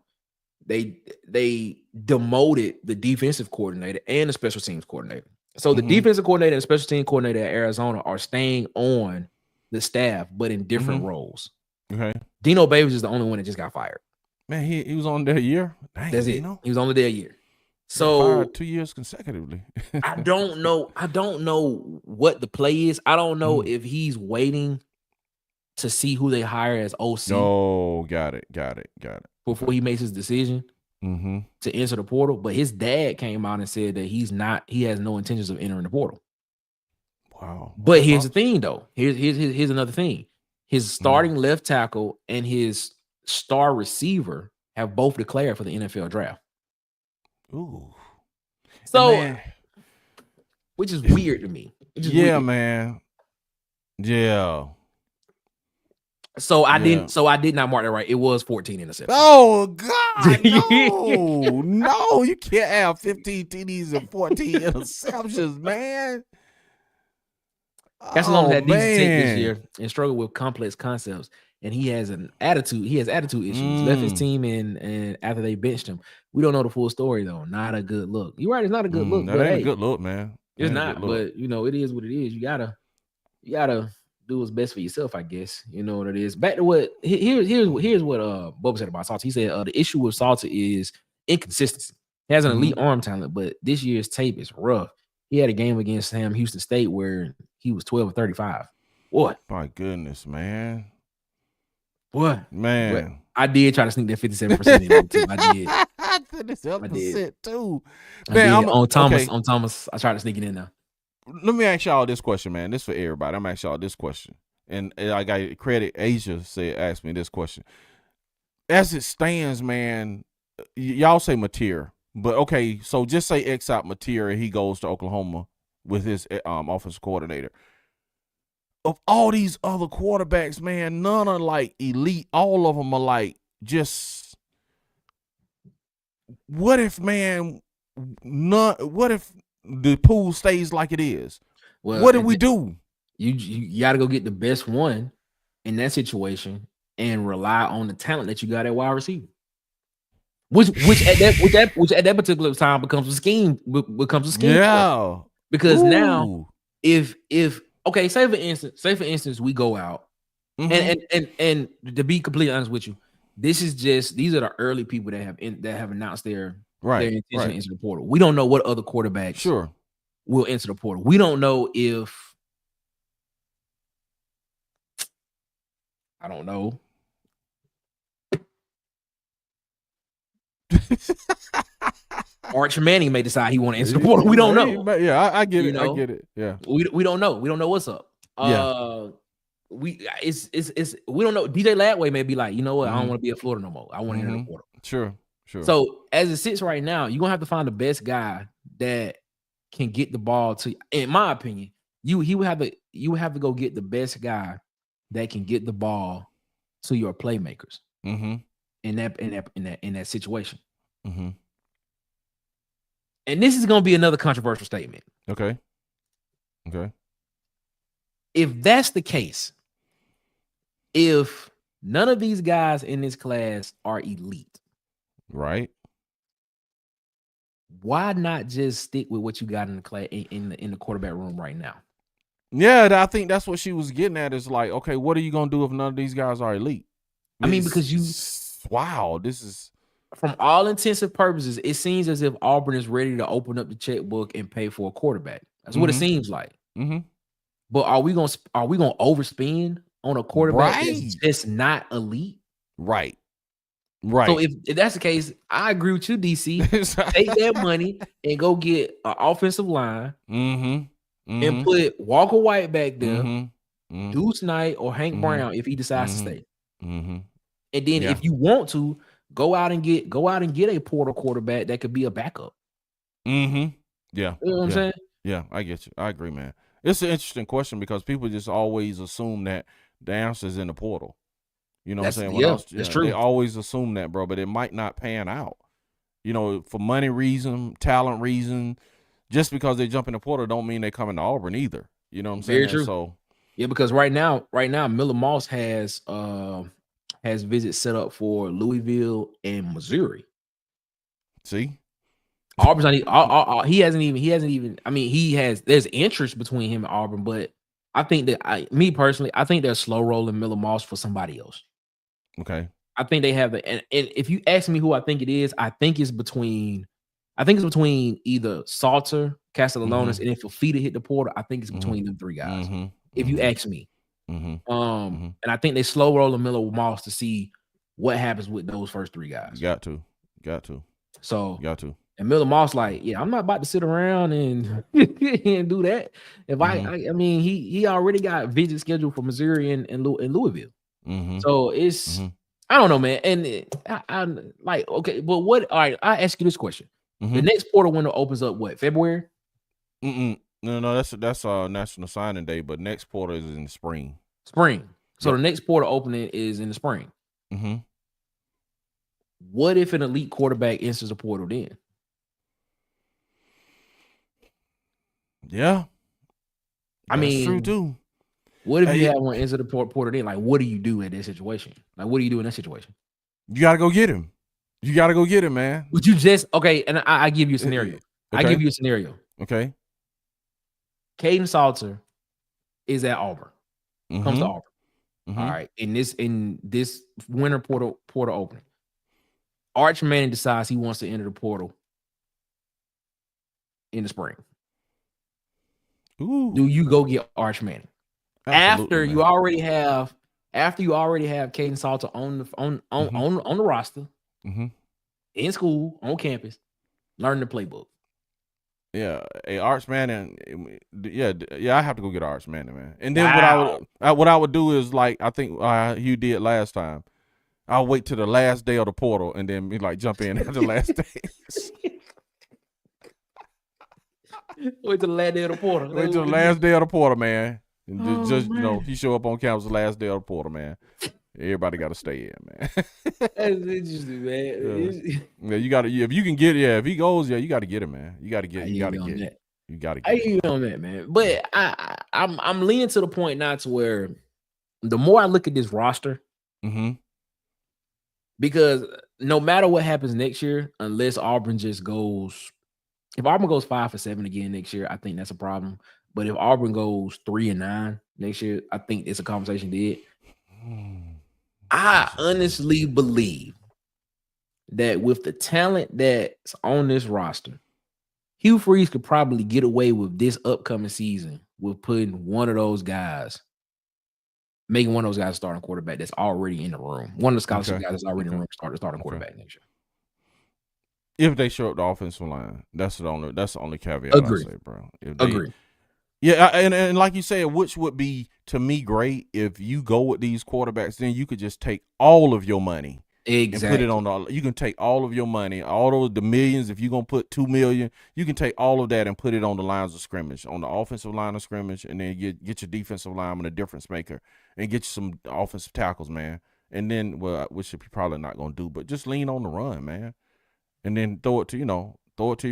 They demoted the defensive coordinator and the special teams coordinator. So the defensive coordinator and special team coordinator at Arizona are staying on the staff, but in different roles. Okay. Dino Babers is the only one that just got fired. Man, he was on there a year. Dang, that's it. Dino. He was only there a year. So fired 2 years consecutively. I don't know what the play is. I don't know if he's waiting to see who they hire as OC. Oh, got it. Before he makes his decision to enter the portal. But his dad came out and said that he has no intentions of entering the portal. Wow. But here's the thing, though. Here's another thing. His starting left tackle and his star receiver have both declared for the NFL draft. Ooh. So, which is weird to me. Yeah, man. Yeah. So I did not mark that right. It was 14 interceptions. Oh God, no, you can't have 15 TDs and 14 interceptions, man. Gastelum had decent take this year and struggled with complex concepts, and he has attitude issues. Left his team and after they benched him. We don't know the full story though. Not a good look. You're right, it's not a good look. That ain't a good look, man. It's not, but it is what it is. You gotta do what's best for yourself, I guess. You know what it is. Back to what here's what Bubba said about Salter. He said the issue with Salter is inconsistency. He has an elite arm talent, but this year's tape is rough. He had a game against Sam Houston State where he was 12 of 35. What? My goodness, man. What? Man. What? I did try to sneak that 57% in there too. I did. 57% too. Man, on Thomas, I tried to sneak it in there. Let me ask y'all this question, man. This for everybody. I'm asking y'all this question. And I got credit. Asia asked me this question. As it stands, man, y'all say Mateer. But okay, so just say X out Mateer and he goes to Oklahoma with his offensive coordinator. Of all these other quarterbacks, man, none are like elite. All of them are like just. What if the pool stays like it is? Well, what do we do? You got to go get the best one in that situation and rely on the talent that you got at wide receiver. Which at that particular time becomes a scheme. Yeah. Because now, if okay, say for instance, we go out and to be completely honest with you, these are the early people that have announced their intention to enter the portal. We don't know what other quarterbacks will enter the portal. We don't know if I don't know. Arch Manning may decide he want to enter the portal. We don't know. Yeah, I get it. I get it. Yeah, we don't know. We don't know what's up. We don't know. DJ Ladway may be like, you know what? I don't want to be at Florida no more. I want to enter the portal. Sure. So as it sits right now, you're gonna have to find the best guy that can get the ball to. In my opinion, you would have to go get the best guy that can get the ball to your playmakers. In that situation. And this is going to be another controversial statement. Okay. If that's the case, if none of these guys in this class are elite, right? Why not just stick with what you got in the class in the quarterback room right now? Yeah, I think that's what she was getting at. Is like, okay, what are you going to do if none of these guys are elite? Because this is. From all intents and purposes, it seems as if Auburn is ready to open up the checkbook and pay for a quarterback. That's what it seems like. But are we gonna overspend on a quarterback that's just not elite? Right. So if that's the case, I agree with you, DC. Take that money and go get an offensive line and put Walker White back there, Deuce Knight or Hank Brown if he decides to stay. And then if you want to go out and get a portal quarterback that could be a backup. Yeah. You know what I'm saying? Yeah, I get you. I agree, man. It's an interesting question because people just always assume that the answer is in the portal. You know what I'm saying? That's true. They always assume that, bro, but it might not pan out. You know, for money reason, talent reason, just because they jump in the portal don't mean they come into Auburn either. You know what I'm saying? Very true. So yeah, because right now, Miller Moss has visits set up for Louisville and Missouri. See? Auburn's not he hasn't even I mean, there's interest between him and Auburn, but I think that me personally, I think they're slow rolling Miller Moss for somebody else. Okay. I think they have and if you ask me who I think it is, I think it's between either Salter, Castellanos, and if Fafita hit the portal, I think it's between them three guys. If you ask me. And I think they slow rolling Miller Moss to see what happens with those first three guys. Got to. So got to. And Miller Moss, like, yeah, I'm not about to sit around and do that. If I mean, he already got visits scheduled for Missouri and Louisville. So it's I don't know, man. And I like, okay, but what? All right, I ask you this question: the next portal window opens up what, February? No, that's National Signing Day, but next portal is in the spring. So the next portal opening is in the spring. What if an elite quarterback enters the portal then? Yeah, I mean, true too. What if you have one enter the portal then? Like, what do you do in that situation? Like, what do you do in that situation? You gotta go get him. You gotta go get him, man. Would you just and I give you a scenario. I give you a scenario. Okay. Caden Salter is at Auburn. Comes to Auburn. All right. In this winter portal opening, Arch Manning decides he wants to enter the portal in the spring. Ooh. Do you go get Arch Manning? After you already have Caden Salter on the roster, in school, on campus, learning the playbook. Yeah, Arch Manning. Yeah, I have to go get Arch Manning, man. And then what I would do is, like, I think you did last time. I'll wait till the last day of the portal and then like jump in at the last day. Wait till the last day of the portal. Wait till the last day of the portal, man. And just you know, he show up on campus the last day of the portal, man. Everybody got to stay in, man. That's interesting, man. Yeah, you got to. If you can get, if he goes, you got to get him, man. You got to get. You got to get. You got to get. I hear you on that, man. But I'm leaning to the point now to where the more I look at this roster, because no matter what happens next year, unless Auburn just goes, if Auburn goes 5 for 7 again next year, I think that's a problem. But if Auburn goes 3-9 next year, I think it's a conversation did. I honestly believe that with the talent that's on this roster, Hugh Freeze could probably get away with this upcoming season with putting making one of those guys starting quarterback that's already in the room. One of the scholarship guys that's already in the room starting quarterback next year. If they show up the offensive line, that's the only caveat Agree. I say, bro. Agree. Yeah, and like you said, which would be to me great if you go with these quarterbacks, then you could just take all of your money and put it on you can take all of your money, all the millions. If you're gonna put $2 million, you can take all of that and put it on the lines of scrimmage, on the offensive line of scrimmage, and then get your defensive lineman a difference maker and get you some offensive tackles, man. And then, which you're probably not gonna do, but just lean on the run, man, and then throw it to your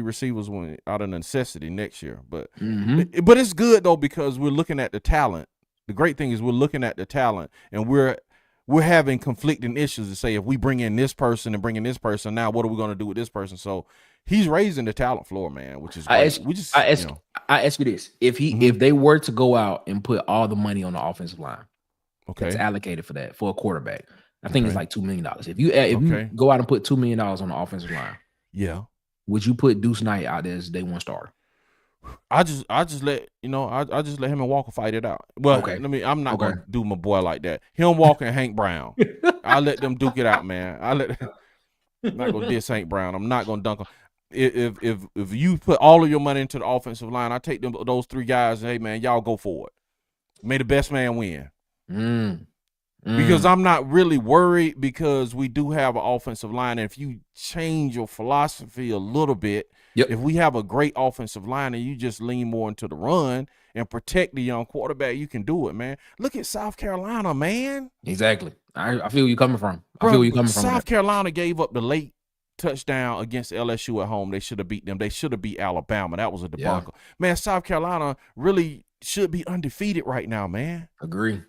receivers out of necessity next year. But it's good though, because we're looking at the talent. The great thing is we're looking at the talent, and we're having conflicting issues to say, if we bring in this person and bring in this person, now what are we going to do with this person? So he's raising the talent floor, man, which is great. I ask you this: if they were to go out and put all the money on the offensive line, that's allocated for that for a quarterback, I think it's like $2 million. If you go out and put $2 million on the offensive line, would you put Deuce Knight out there as day one starter? I just let him and Walker fight it out. Well, I'm not gonna do my boy like that. Him, Walker, and Hank Brown. I let them duke it out, man. I'm not gonna diss Hank Brown. I'm not gonna dunk him. If you put all of your money into the offensive line, I take those three guys. And, hey, man, y'all go for it. May the best man win. because I'm not really worried because we do have an offensive line. And if you change your philosophy a little bit, if we have a great offensive line and you just lean more into the run and protect the young quarterback, you can do it, man. Look at South Carolina, man. Exactly. I feel where you're coming from. I feel where you're coming from. South Carolina gave up the late touchdown against LSU at home. They should have beat them. They should have beat Alabama. That was a debacle. Man, South Carolina really should be undefeated right now, man. Agree.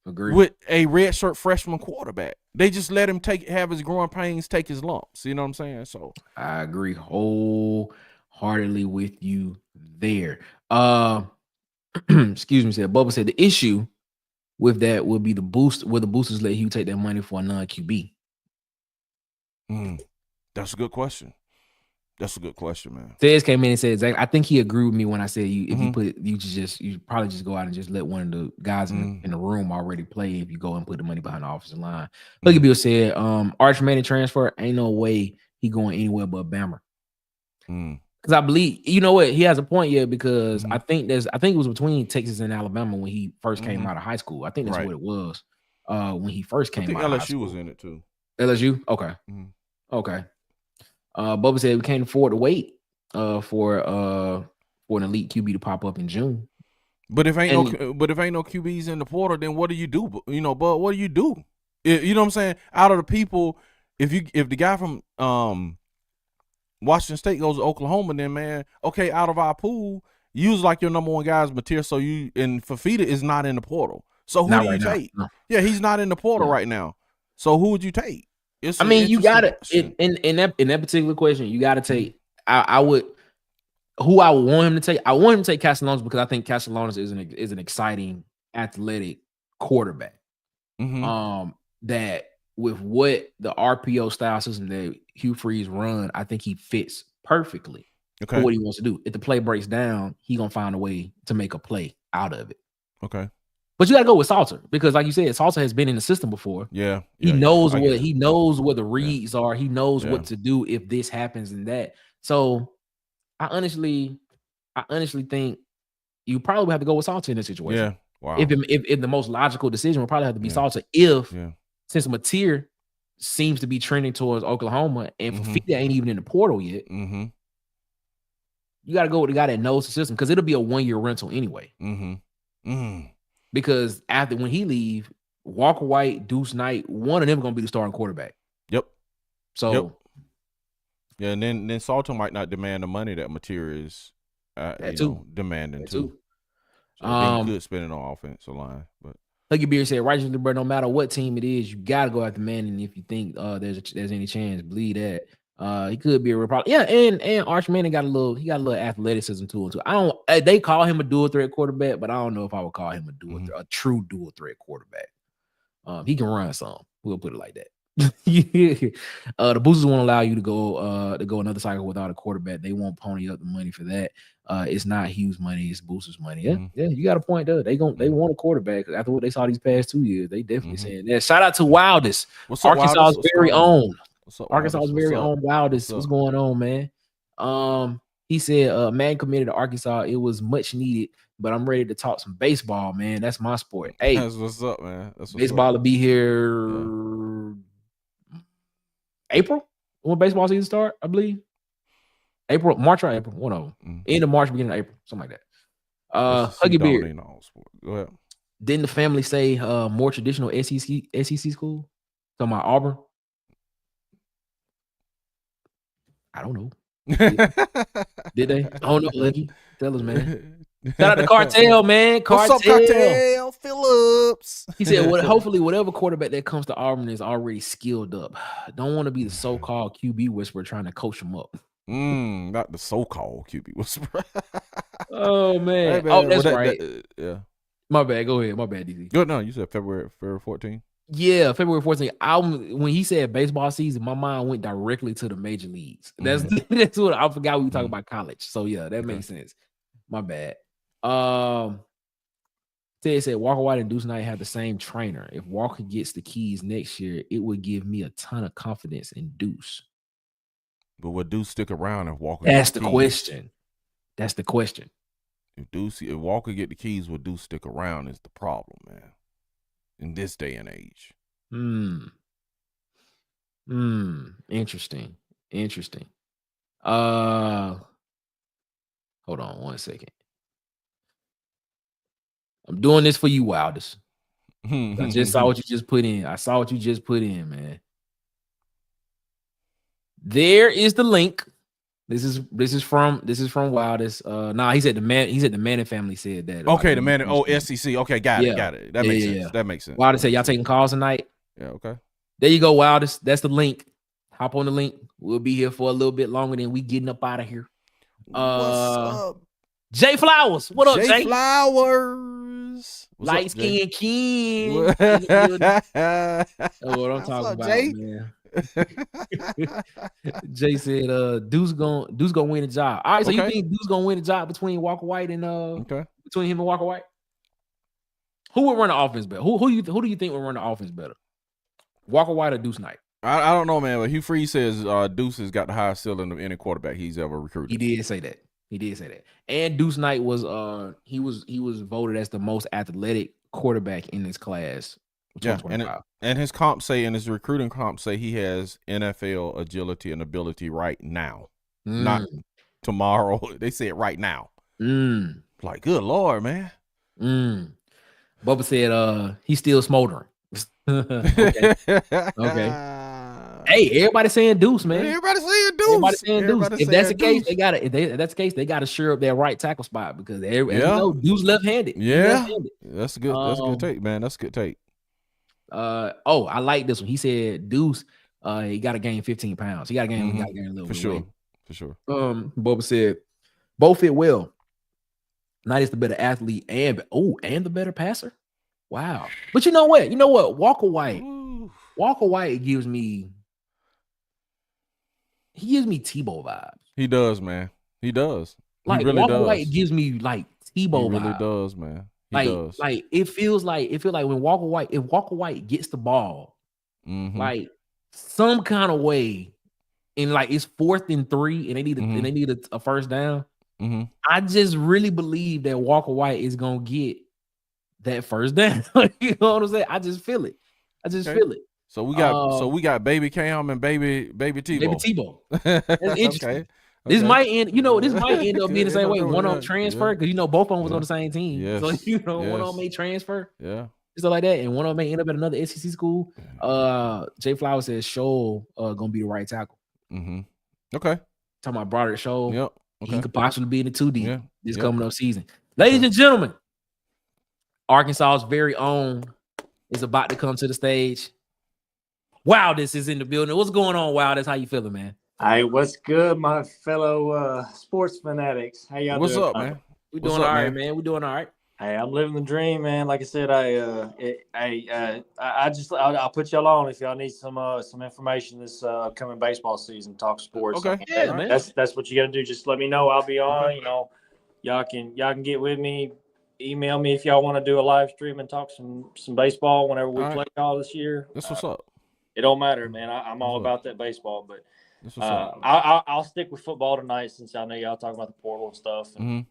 With a redshirt freshman quarterback. They just let him have his growing pains, take his lumps. You know what I'm saying? So I agree wholeheartedly with you there. Excuse me, said Bubba said the issue with that would be the boost where the boosters let you take that money for a non-QB. That's a good question. That's a good question, man. Tez came in and said exactly. I think he agreed with me when I said if you probably just go out and just let one of the guys in the room already play if you go and put the money behind the offensive line. Look at Bill said, Arch Manning transfer, ain't no way he going anywhere but Bama. Because I believe, you know what, he has a point here because I think it was between Texas and Alabama when he first came out of high school. I think that's what it was. When he first came out of high school. LSU was in it too. LSU? Okay. Okay. Bubba said we can't afford to wait for an elite QB to pop up in June. But if ain't no QBs in the portal, then what do you do? You know, but what do you do? You know what I'm saying? Out of the people, if the guy from Washington State goes to Oklahoma, then man, okay, out of our pool, use like your number one guy's material. So Fafita is not in the portal. So who do you take? No. Yeah, he's not in the portal right now. So who would you take? You gotta in that particular question, you gotta take. I would want him to take. I want him to take Castellanos because I think Castellanos is an exciting athletic quarterback. That with what the RPO style system that Hugh Freeze run, I think he fits perfectly for what he wants to do. If the play breaks down, he gonna find a way to make a play out of it. Okay. But you got to go with Salter because, like you said, Salter has been in the system before. He knows what the reads are. He knows what to do if this happens and that. So, I honestly think you probably have to go with Salter in this situation. Yeah, wow. If the most logical decision would probably have to be Salter. Since Mateer seems to be trending towards Oklahoma and Fafita ain't even in the portal yet, you got to go with the guy that knows the system because it'll be a 1-year rental anyway. Because when he leave, Walker White, Deuce Knight, one of them going to be the starting quarterback. So, yeah, and then Salter might not demand the money that Mateer is demanding too. So he could spend it on offensive line. But Huggy Beard said, righteously, bro, no matter what team it is, you got to go after Manning if you think there's any chance. Believe that. He could be a real problem. Yeah, and Arch Manning got a little athleticism to him too. They call him a dual threat quarterback, but I don't know if I would call him a true dual threat quarterback. He can run some. We'll put it like that. The boosters won't allow you to go another cycle without a quarterback. They won't pony up the money for that. It's not Hughes money, it's boosters money. Yeah, you got a point there. They want a quarterback after what they saw these past 2 years. They definitely saying that. Shout out to Wildest, Arkansas's very own. Arkansas's very own Wildest. What's going on, man? He said, man committed to Arkansas. It was much needed, but I'm ready to talk some baseball, man. That's my sport. Hey, that's what's up, man. Baseball will be here April when baseball season start, I believe. March or April, one of them. End of March, beginning of April, something like that. Huggy Beard. Go ahead. Didn't the family say more traditional SEC school? Talking about Auburn? I don't know. Did they? I don't know, Leggy. Tell us, man. Shout out to Cartel, man. Cartel. What's up, Cartel Phillips? He said, hopefully whatever quarterback that comes to Auburn is already skilled up. Don't want to be the so-called QB whisperer trying to coach him up. Not the so-called QB whisperer. Oh, man. Hey, man. That's right. Yeah. My bad. Go ahead. My bad, DZ. Good. No, you said February 14th. Yeah, February 14th. When he said baseball season, my mind went directly to the major leagues. That's what I forgot we were talking about college. So yeah, that makes sense. My bad. Ted said Walker White and Deuce Knight have the same trainer. If Walker gets the keys next year, it would give me a ton of confidence in Deuce. But would Deuce stick around if Walker? That's the question. That's the question. If Walker get the keys, would Deuce stick around? Is the problem, man? in this day and age. Interesting. Hold on 1 second. I'm doing this for you, Wildest. I just saw what you just put in. Man. There is the link. This is from Wildest. Nah, he said the Manning family said that. Okay, the Manning. Oh, SEC. Okay, got it. That makes sense. That makes sense. Wildest said y'all taking calls tonight. Yeah. Okay. There you go, Wildest. That's the link. Hop on the link. We'll be here for a little bit longer than we getting up out of here. What's up? Jay Flowers. What up, Jay? Flowers. Light skin kid. That's what I'm talking about, Jay? Man. Jay said Deuce gonna win the job. All right, so you think Deuce gonna win the job between Walker White and between him and Walker White? Who would run the offense better? Who do you think would run the offense better? Walker White or Deuce Knight? I don't know, man, but Hugh Freeze says Deuce has got the highest ceiling of any quarterback he's ever recruited. He did say that. And Deuce Knight was he was voted as the most athletic quarterback in this class. Yeah, and his comps say, and his recruiting comps say he has NFL agility and ability right now, not tomorrow. They say it right now. Like, good Lord, man. Bubba said he's still smoldering. Okay. Hey, everybody saying Deuce, man. Everybody saying Deuce. If that's the case, they gotta shore up their right tackle spot because you know, Deuce left-handed. Yeah, that's a good take, man. That's a good take. I like this one. He said Deuce, he got to gain 15 pounds. He got to gain a little bit. For sure. Bubba said both fit well. Knight is the better athlete and the better passer. Wow. But you know what? Walker White gives me Tebow vibes. He does, man. He does. Like he really Walker does. White gives me like Tebow vibes. He really does, man. Like it feels like when Walker White gets the ball, like some kind of way, and like it's 4th and 3, and they need a first down. I just really believe that Walker White is gonna get that first down. You know what I'm saying? I just feel it. Feel it. So we got baby Cam and baby Tebow. Baby Tebow. That's interesting. Okay. This might end up being the same way. One on transfer because both of them was on the same team. Yes. So one of them may transfer. Yeah. Stuff like that, and one of them may end up at another SEC school. Jay Flowers says Scholl gonna be the right tackle. Okay. Talking about Broderick Scholl. Yep. Okay. He could possibly be in the 2D this coming up season. Ladies and gentlemen, Arkansas's very own is about to come to the stage. Wildest is in the building. What's going on, Wildest? How you feeling, man? Hey, what's good, my fellow sports fanatics? How y'all doing? What's up, man? We're doing all right, man. We're doing all right. Hey, I'm living the dream, man. Like I said, I'll put y'all on if y'all need some information this upcoming baseball season. Talk sports. Okay, yeah, man. That's what you got to do. Just let me know. I'll be on. Y'all can get with me. Email me if y'all want to do a live stream and talk some baseball whenever we play all this year. That's what's up. It don't matter, man. I'm all about that baseball, but I'll stick with football tonight since I know y'all talking about the portal and stuff. And,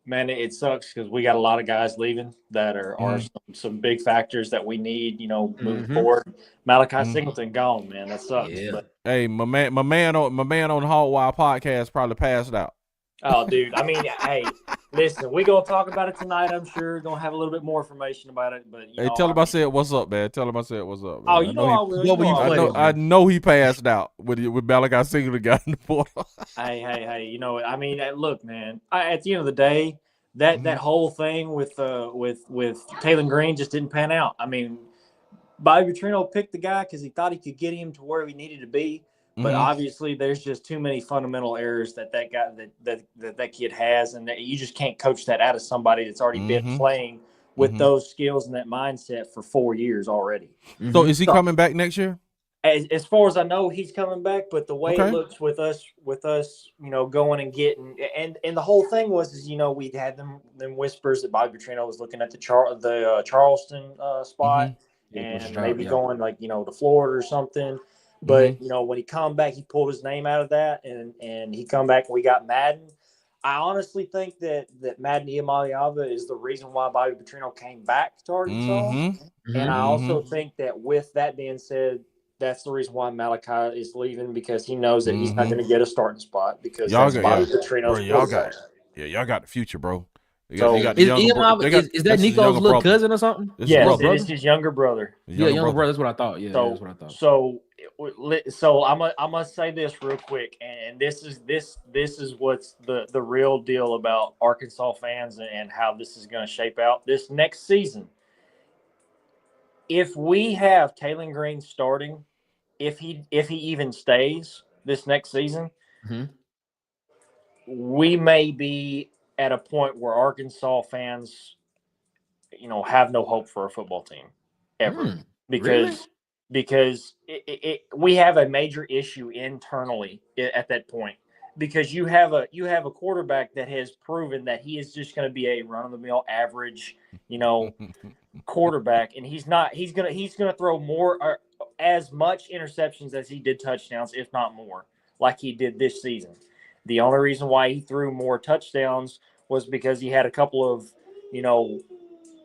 man, it sucks because we got a lot of guys leaving that are some big factors that we need, moving forward. Malachi Singleton gone, man. That sucks. Yeah. But, hey, my man on the Hog Wild podcast probably passed out. Oh, dude. I mean, hey, listen, we're going to talk about it tonight, I'm sure. Going to have a little bit more information about it. But tell him I said what's up, man. Tell him I said what's up, man. Oh, I know he passed out with Malachi Singleton got in the portal. Hey, I mean, look, man, at the end of the day, that whole thing with Taylor Green just didn't pan out. I mean, Bobby Petrino picked the guy because he thought he could get him to where he needed to be. But obviously, there's just too many fundamental errors that guy that kid has, and that you just can't coach that out of somebody that's already been playing with those skills and that mindset for 4 years already. So, is he coming back next year? As far as I know, he's coming back. But the way it looks with us, going and getting and the whole thing was we'd had them whispers that Bobby Petrino was looking at the Charleston spot and maybe going to Florida or something. But when he come back, he pulled his name out of that, and he come back and we got Madden. I honestly think that Madden Iamaleava is the reason why Bobby Petrino came back to Arkansas. And I also think that with that being said, that's the reason why Malachi is leaving, because he knows that he's not going to get a starting spot because that's Bobby Petrino's quarterback. Y'all got the future, bro. Is that Nico's little cousin or something? Yes, it is his younger brother. Younger brother. That's what I thought. Yeah, that's what I thought. So I'm gonna say this real quick, and this is what's the real deal about Arkansas fans and how this is going to shape out this next season. If we have Taylor Green starting, if he even stays this next season, we may be at a point where Arkansas fans, have no hope for a football team ever, because we have a major issue internally at that point, because you have a quarterback that has proven that he is just going to be a run-of-the-mill average, quarterback, and he's going to throw more as much interceptions as he did touchdowns, if not more, like he did this season. The only reason why he threw more touchdowns was because he had a couple of,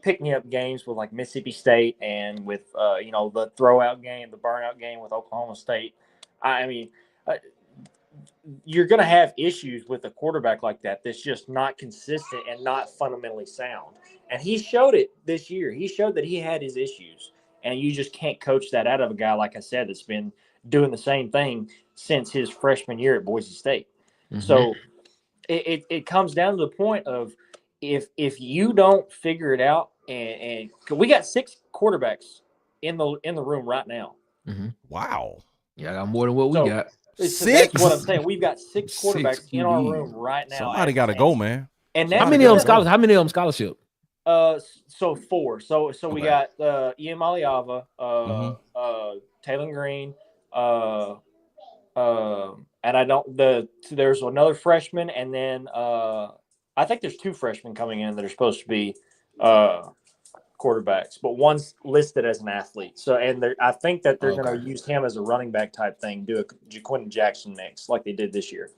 pick-me-up games with like Mississippi State and with, the throw-out game, the burnout game with Oklahoma State. I mean, you're going to have issues with a quarterback like that that's just not consistent and not fundamentally sound. And he showed it this year. He showed that he had his issues, and you just can't coach that out of a guy, like I said, that's been doing the same thing since his freshman year at Boise State. So it comes down to the point of if you don't figure it out, and we got 6 quarterbacks in the room right now. Wow. Yeah, I got more than what we got. 6. That's what I'm saying. We've got 6 quarterbacks in our room right now. Somebody got to go, man. And how many of them scholarship? So 4. So we got Iamaleava, Taylor Green, and there's another freshman, and then I think there's 2 freshmen coming in that are supposed to be quarterbacks, but one's listed as an athlete. So, and I think that they're going to use him as a running back type thing, do a Jaquinton Jackson mix like they did this year.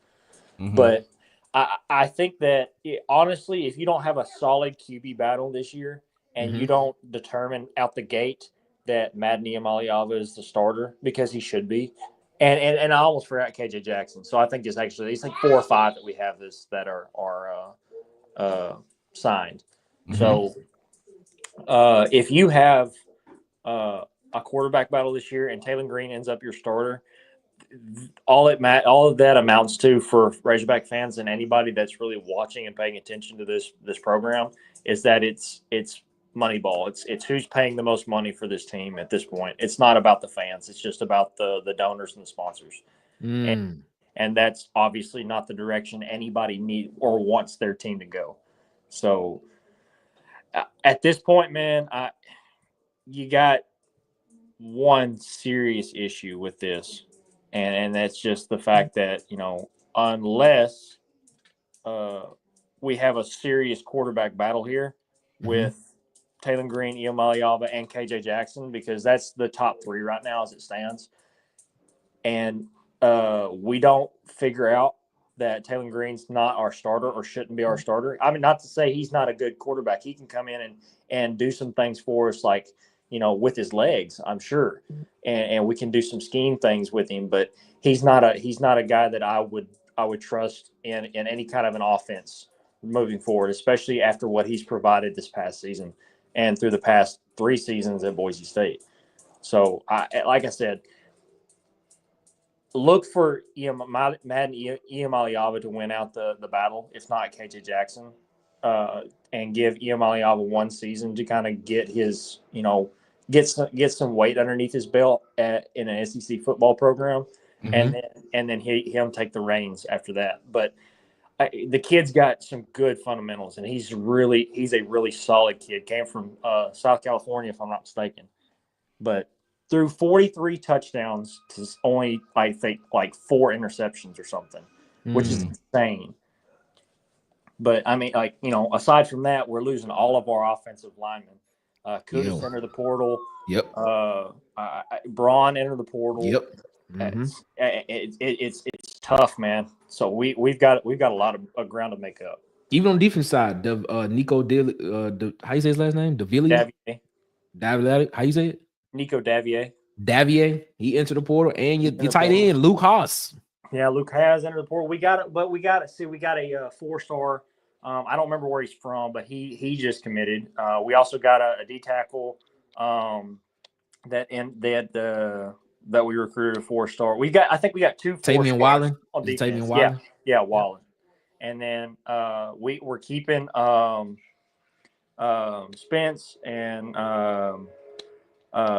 But I think that honestly, if you don't have a solid QB battle this year, and you don't determine out the gate that Madden Iamaleava is the starter, because he should be, and I almost forgot KJ Jackson. So I think it's like 4 or 5 that we have that are signed. So if you have a quarterback battle this year and Taylor Green ends up your starter, all of that amounts to, for Razorback fans and anybody that's really watching and paying attention to this program, is that it's Moneyball. It's who's paying the most money for this team at this point. It's not about the fans. It's just about the donors and the sponsors. And that's obviously not the direction anybody needs or wants their team to go. So at this point, man, you got one serious issue with this, and that's just the fact that, unless we have a serious quarterback battle here with Taylor Green, Iamaleava, and KJ Jackson, because that's the top 3 right now as it stands, and we don't figure out that Taylor Green's not our starter or shouldn't be our starter. I mean, not to say he's not a good quarterback. He can come in and do some things for us, like, with his legs, I'm sure. And we can do some scheme things with him, but he's not a guy that I would trust in any kind of an offense moving forward, especially after what he's provided this past season and through the past 3 seasons at Boise State. So like I said, look for Madden Iamaleava to win out the battle, if not KJ Jackson, and give Iamaleava 1 season to kind of get his, get some weight underneath his belt in an SEC football program, and then him take the reins after that. But the kid's got some good fundamentals, and he's a really solid kid. Came from South California, if I'm not mistaken, but threw 43 touchdowns to only, I think, like 4 interceptions or something, which is insane. But I mean, aside from that, we're losing all of our offensive linemen. Kudus entered the portal. Yep. Braun entered the portal. Yep. It's tough, man. So we've got a lot of ground to make up. Even on the defense side, Nico how you say his last name? Davier. How you say it? Nico Davier. Davier. He entered the portal, and your tight end Luke Haas. Yeah, Luke has entered the portal. We got it, but we got a 4-star. I don't remember where he's from, but he just committed. We also got a D tackle that we recruited a 4-star. I think we got 2 Tavian Wallen on defense. Tavian Wallen. Yeah, Wallen. And then we're keeping Spence and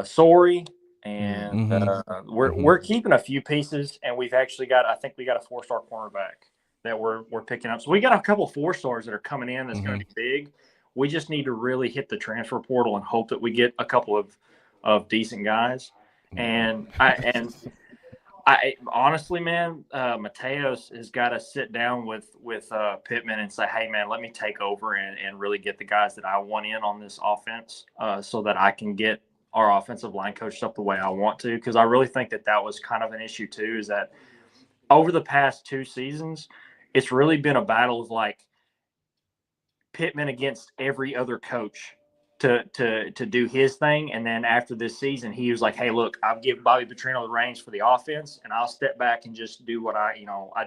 Sorey, and we're keeping a few pieces, and we've actually got a 4-star cornerback that we're picking up. So we got a couple of 4-stars that are coming in that's going to be big. We just need to really hit the transfer portal and hope that we get a couple of decent guys. And I honestly, man, Mateos has got to sit down with Pittman and say, hey, man, let me take over and really get the guys that I want in on this offense so that I can get our offensive line coached up the way I want to. Because I really think that was kind of an issue, too, is that over the past 2 seasons, it's really been a battle of like Pittman against every other coach to do his thing. And then after this season, he was like, hey, look, I'll give Bobby Petrino the reins for the offense, and I'll step back and just do what I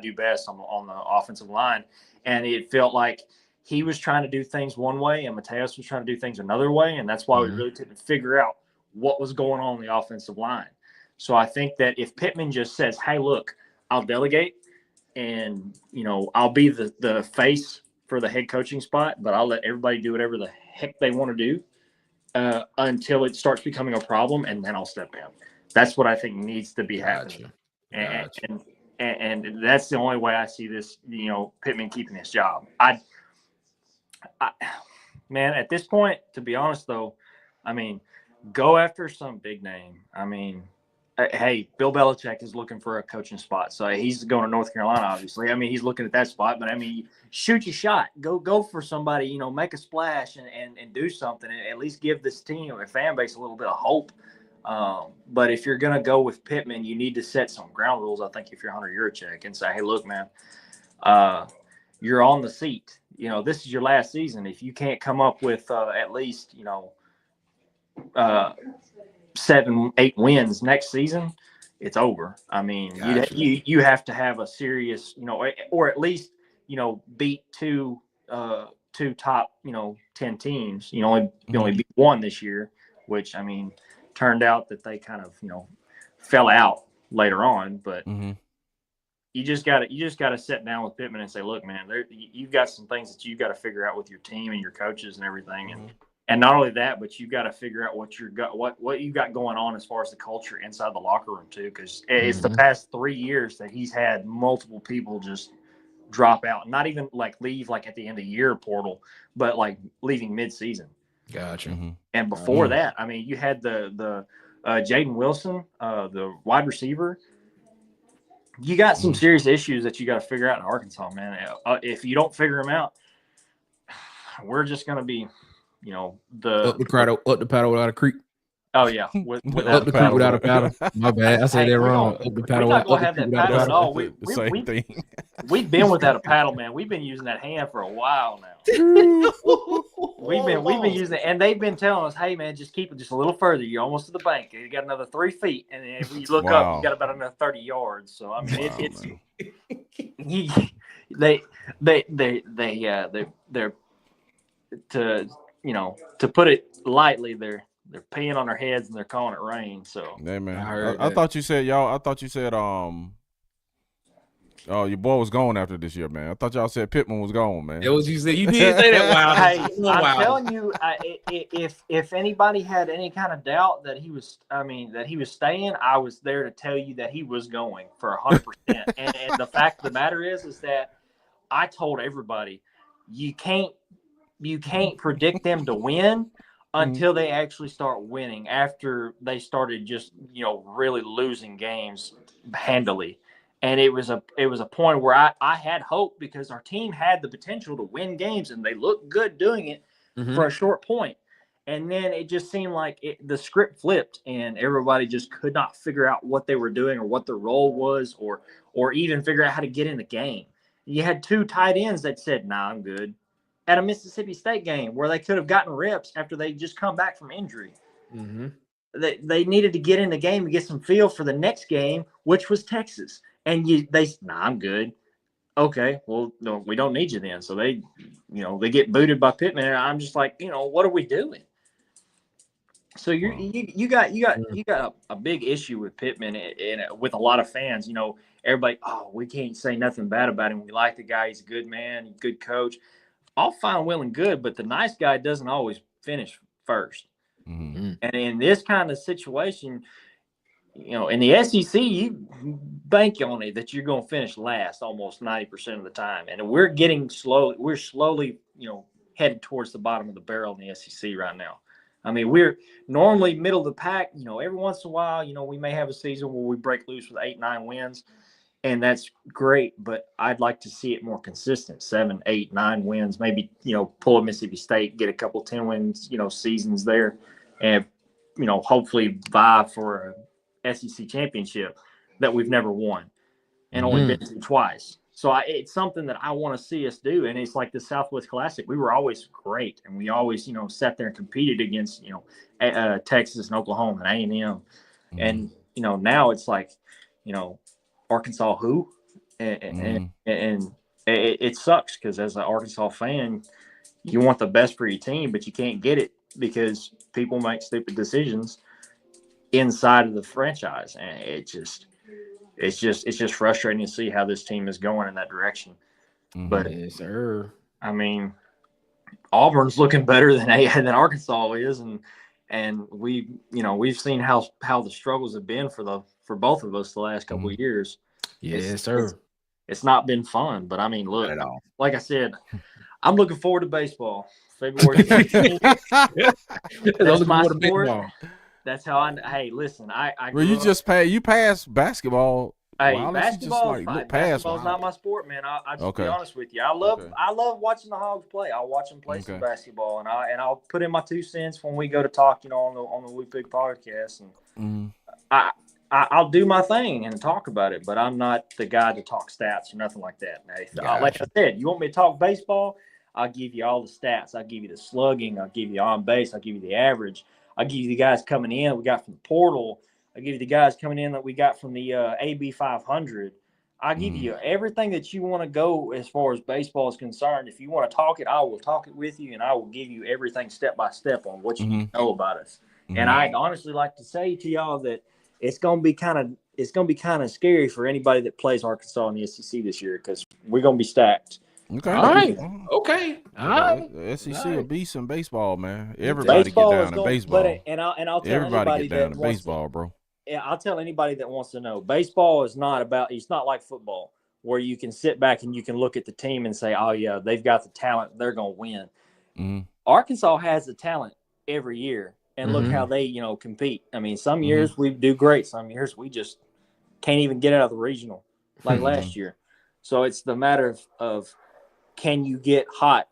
do best on the offensive line. And it felt like he was trying to do things one way and Mateos was trying to do things another way. And that's why we really couldn't figure out what was going on the offensive line. So I think that if Pittman just says, hey, look, I'll delegate and, I'll be the face for the head coaching spot, but I'll let everybody do whatever the heck they want to do until it starts becoming a problem, and then I'll step in. That's what I think needs to be happening. And that's the only way I see this, Pittman keeping his job. Man, at this point, to be honest, though, go after some big name. Hey, Bill Belichick is looking for a coaching spot. So he's going to North Carolina, obviously. He's looking at that spot. But, shoot your shot. Go for somebody, make a splash and do something. And at least give this team or fan base a little bit of hope. But if you're going to go with Pittman, you need to set some ground rules, I think, if you're Hunter Yurachek, and say, hey, look, man, you're on the seat. This is your last season. If you can't come up with at least, 7-8 wins next season, it's over. You have to have a serious, or at least, beat two top, 10 teams. You only beat one this year, which turned out that they kind of, fell out later on. But you just got to sit down with Pittman and say, look, man, you've got some things that you've got to figure out with your team and your coaches and everything. And not only that, but you've got to figure out what you've got going on as far as the culture inside the locker room too, because it's the past 3 years that he's had multiple people just drop out, not even like leave like at the end of year portal, but like leaving mid-season. Gotcha. And before that, you had the Jaden Wilson, the wide receiver. You got some serious issues that you got to figure out in Arkansas, man. If you don't figure them out, we're just going to be up the paddle without a creek. Oh yeah, up the creek without a paddle. My bad, I said that wrong. Up the paddle. We're not gonna have that paddle at all. We've been without a paddle, man. We've been using that hand for a while now. we've been using it, and they've been telling us, "Hey, man, just keep it just a little further. You're almost to the bank. You got another 3 feet, and then if you look up, you got about another 30 yards." So they're to put it lightly, they're peeing on their heads and they're calling it rain. So yeah, man. I thought you said your boy was gone after this year, man. I thought y'all said Pittman was gone, man. That was you said. You did say that. Wow. Hey, I'm telling you, if anybody had any kind of doubt that he was staying, I was there to tell you that he was going for 100%. And the fact of the matter is that I told everybody you can't predict them to win until they actually start winning, after they started just, really losing games handily. And it was a point where I had hope, because our team had the potential to win games and they looked good doing it for a short point. And then it just seemed like the script flipped, and everybody just could not figure out what they were doing or what their role was, or even figure out how to get in the game. You had 2 tight ends that said, "Nah, I'm good," at a Mississippi State game where they could have gotten reps after they just come back from injury. Mm-hmm. They needed to get in the game and get some feel for the next game, which was Texas. And "Nah, I'm good." Okay, well, no, we don't need you then. So they get booted by Pittman, and I'm just like, what are we doing? So you got a big issue with Pittman and with a lot of fans. Everybody, oh, we can't say nothing bad about him. We like the guy. He's a good man, good coach. All fine, well, and good, but the nice guy doesn't always finish first. Mm-hmm. And in this kind of situation, in the SEC, you bank on it that you're going to finish last almost 90% of the time. And we're slowly, headed towards the bottom of the barrel in the SEC right now. I mean, we're normally middle of the pack. Every once in a while, we may have a season where we break loose with 8, 9 wins, and that's great. But I'd like to see it more consistent, 7, 8, 9 wins. Maybe, pull a Mississippi State, get a couple 10 wins, seasons there, and, hopefully vie for a SEC championship that we've never won and only been to twice. So it's something that I want to see us do. And it's like the Southwest Classic. We were always great. And we always, sat there and competed against, Texas and Oklahoma and A&M. And, now it's like, Arkansas who? And it sucks because as an Arkansas fan, you want the best for your team, but you can't get it because people make stupid decisions inside of the franchise. And it's just frustrating to see how this team is going in that direction. Mm-hmm. But yes, sir. I mean, Auburn's looking better than Arkansas is, and we've seen how the struggles have been for both of us the last couple of years. Yes, sir. It's not been fun, but I mean, look, Not at all. like I said, I'm looking forward to baseball. February 15th. That's my sport. That's how hey, listen, I well, you passed basketball. Hey, Why basketball's not my sport, man. I'll just be honest with you. I love watching the Hogs play. I'll watch them play some basketball, and I'll put in my 2 cents when we go to talk, on the Whoop Big podcast, and I'll do my thing and talk about it. But I'm not the guy to talk stats or nothing like that. Now, like I said, you want me to talk baseball? I'll give you all the stats. I'll give you the slugging. I'll give you on base. I'll give you the average. I'll give you the guys coming in we got from the portal. I'll give you the guys coming in that we got from the AB 500. I'll give you everything that you want to go as far as baseball is concerned. If you want to talk it, I will talk it with you, and I will give you everything step by step on what you need to know about us. And I'd honestly like to say to y'all that it's going to be kind of scary for anybody that plays Arkansas in the SEC this year because we're going to be stacked. Okay. All right. Okay. All right. The SEC a beast in baseball, man. Everybody get down to baseball. I'll tell everybody get down to baseball, bro. Yeah, I'll tell anybody that wants to know. Baseball is it's not like football where you can sit back and you can look at the team and say, oh, yeah, they've got the talent. They're going to win. Mm-hmm. Arkansas has the talent every year. And look how they, compete. I mean, some years we do great. Some years we just can't even get out of the regional like last year. So it's the matter of can you get hot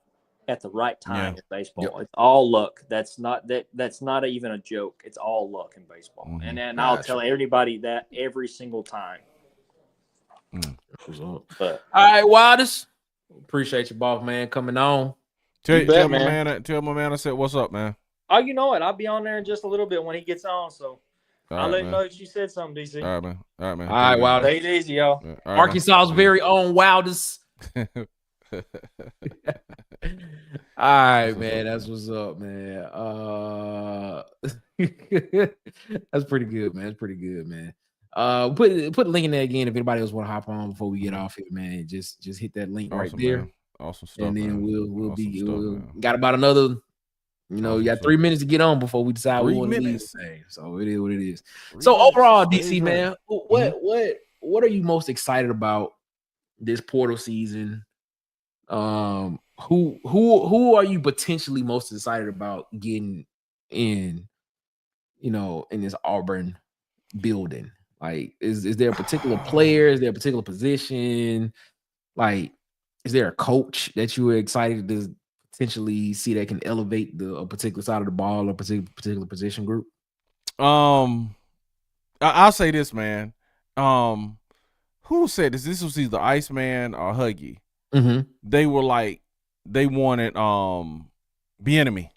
at the right time in baseball? Yep. It's all luck. That's not even a joke. It's all luck in baseball. Mm-hmm. And I'll tell everybody that every single time. But, all right, Wildest. Appreciate you, boss man, coming on. Tell my man I said, what's up, man? Oh, you know it. I'll be on there in just a little bit when he gets on. So I'll let him know that you said something, DC. All right, man. All right, Wildest. Take it easy, y'all. Right, Arkansas's very oon Wildest. All right, man. That's what's up, man. That's pretty good, man. That's pretty good, man. Put the link in there again if anybody else want to hop on before we get off here, man. Just hit that link right there. Man. Awesome stuff. And man. then we'll got about another. You got 3 minutes to get on before we decide 3 we want to leave. minutes. So it is what it is. So overall, DC, man, what are you most excited about this portal season? Who are you potentially most excited about getting in, in this Auburn building? Like, is there a particular player? Is there a particular position? Like, is there a coach that you were excited to potentially see that can elevate a particular side of the ball or particular position group? I'll say this, man. Who said this? This was either Iceman or Huggy. They were like, they wanted Bieniemy.